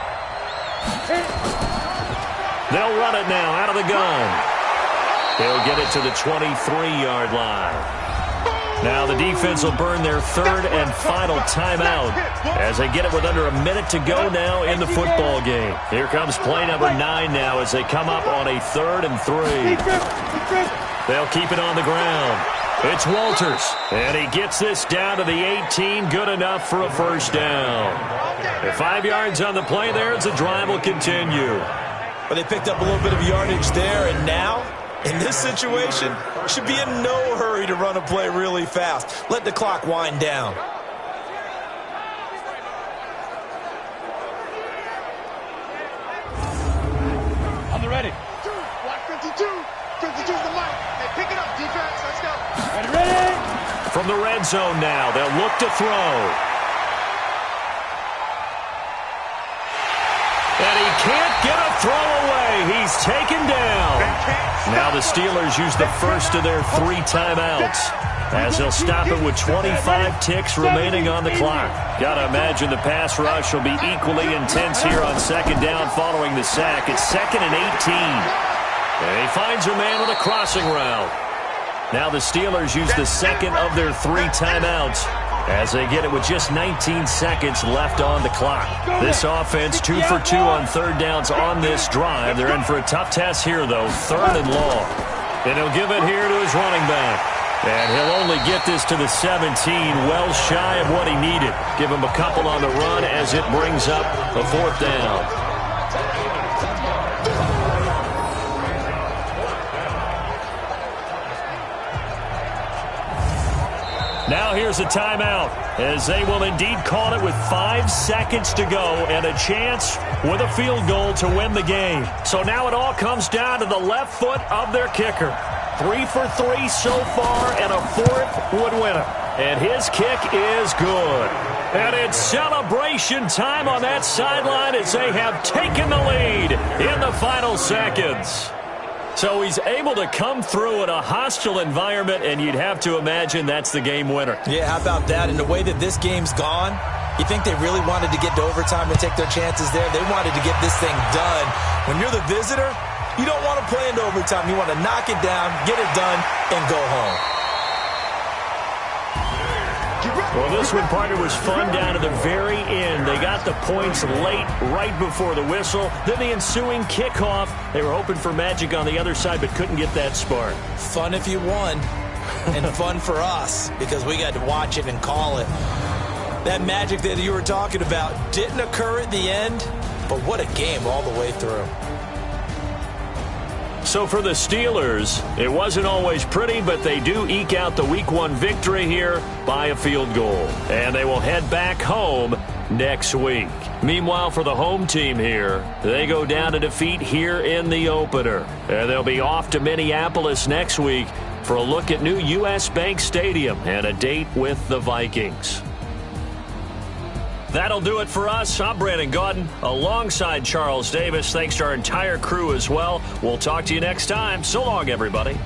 They'll run it now out of the gun. They'll get it to the 23-yard line. Now the defense will burn their 3rd and final timeout as they get it with under a minute to go now in the football game. Here comes play number 9 now as they come up on a 3rd and 3. They'll keep it on the ground. It's Walters, and he gets this down to the 18, good enough for a first down. 5 yards on the play there as the drive will continue. But they picked up a little bit of yardage there, and now, in this situation, should be in no hurry to run a play really fast. Let the clock wind down. On the ready. Block 52. 52's the mic. Hey, pick it up, defense. Let's go. Ready? From the red zone now, they'll look to throw. And he can't get a throw away. He's taken down. Now the Steelers use the first of their 3 timeouts as they'll stop it with 25 ticks remaining on the clock. Gotta imagine the pass rush will be equally intense here on second down following the sack. It's 2nd and 18. And he finds a man with a crossing route. Now the Steelers use the second of their 3 timeouts as they get it with just 19 seconds left on the clock. This offense 2 for 2 on 3rd downs on this drive. They're in for a tough test here, though, 3rd and long. And he'll give it here to his running back. And he'll only get this to the 17, well shy of what he needed. Give him a couple on the run as it brings up a 4th down. Now here's a timeout as they will indeed call it with 5 seconds to go and a chance with a field goal to win the game. So now it all comes down to the left foot of their kicker. 3 for 3 so far, and a 4th would win it. And his kick is good. And it's celebration time on that sideline as they have taken the lead in the final seconds. So he's able to come through in a hostile environment, and you'd have to imagine that's the game winner. Yeah, how about that? And the way that this game's gone, you think they really wanted to get to overtime and take their chances there? They wanted to get this thing done. When you're the visitor, you don't want to play into overtime. You want to knock it down, get it done, and go home. Well, this one, partner, was fun down to the very end. They got the points late, right before the whistle. Then the ensuing kickoff. They were hoping for magic on the other side, but couldn't get that spark. Fun if you won, and fun for us, because we got to watch it and call it. That magic that you were talking about didn't occur at the end, but what a game all the way through. So for the Steelers, it wasn't always pretty, but they do eke out the Week 1 victory here by a field goal. And they will head back home next week. Meanwhile, for the home team here, they go down to defeat here in the opener. And they'll be off to Minneapolis next week for a look at new U.S. Bank Stadium and a date with the Vikings. That'll do it for us. I'm Brandon Gaudin alongside Charles Davis. Thanks to our entire crew as well. We'll talk to you next time. So long, everybody.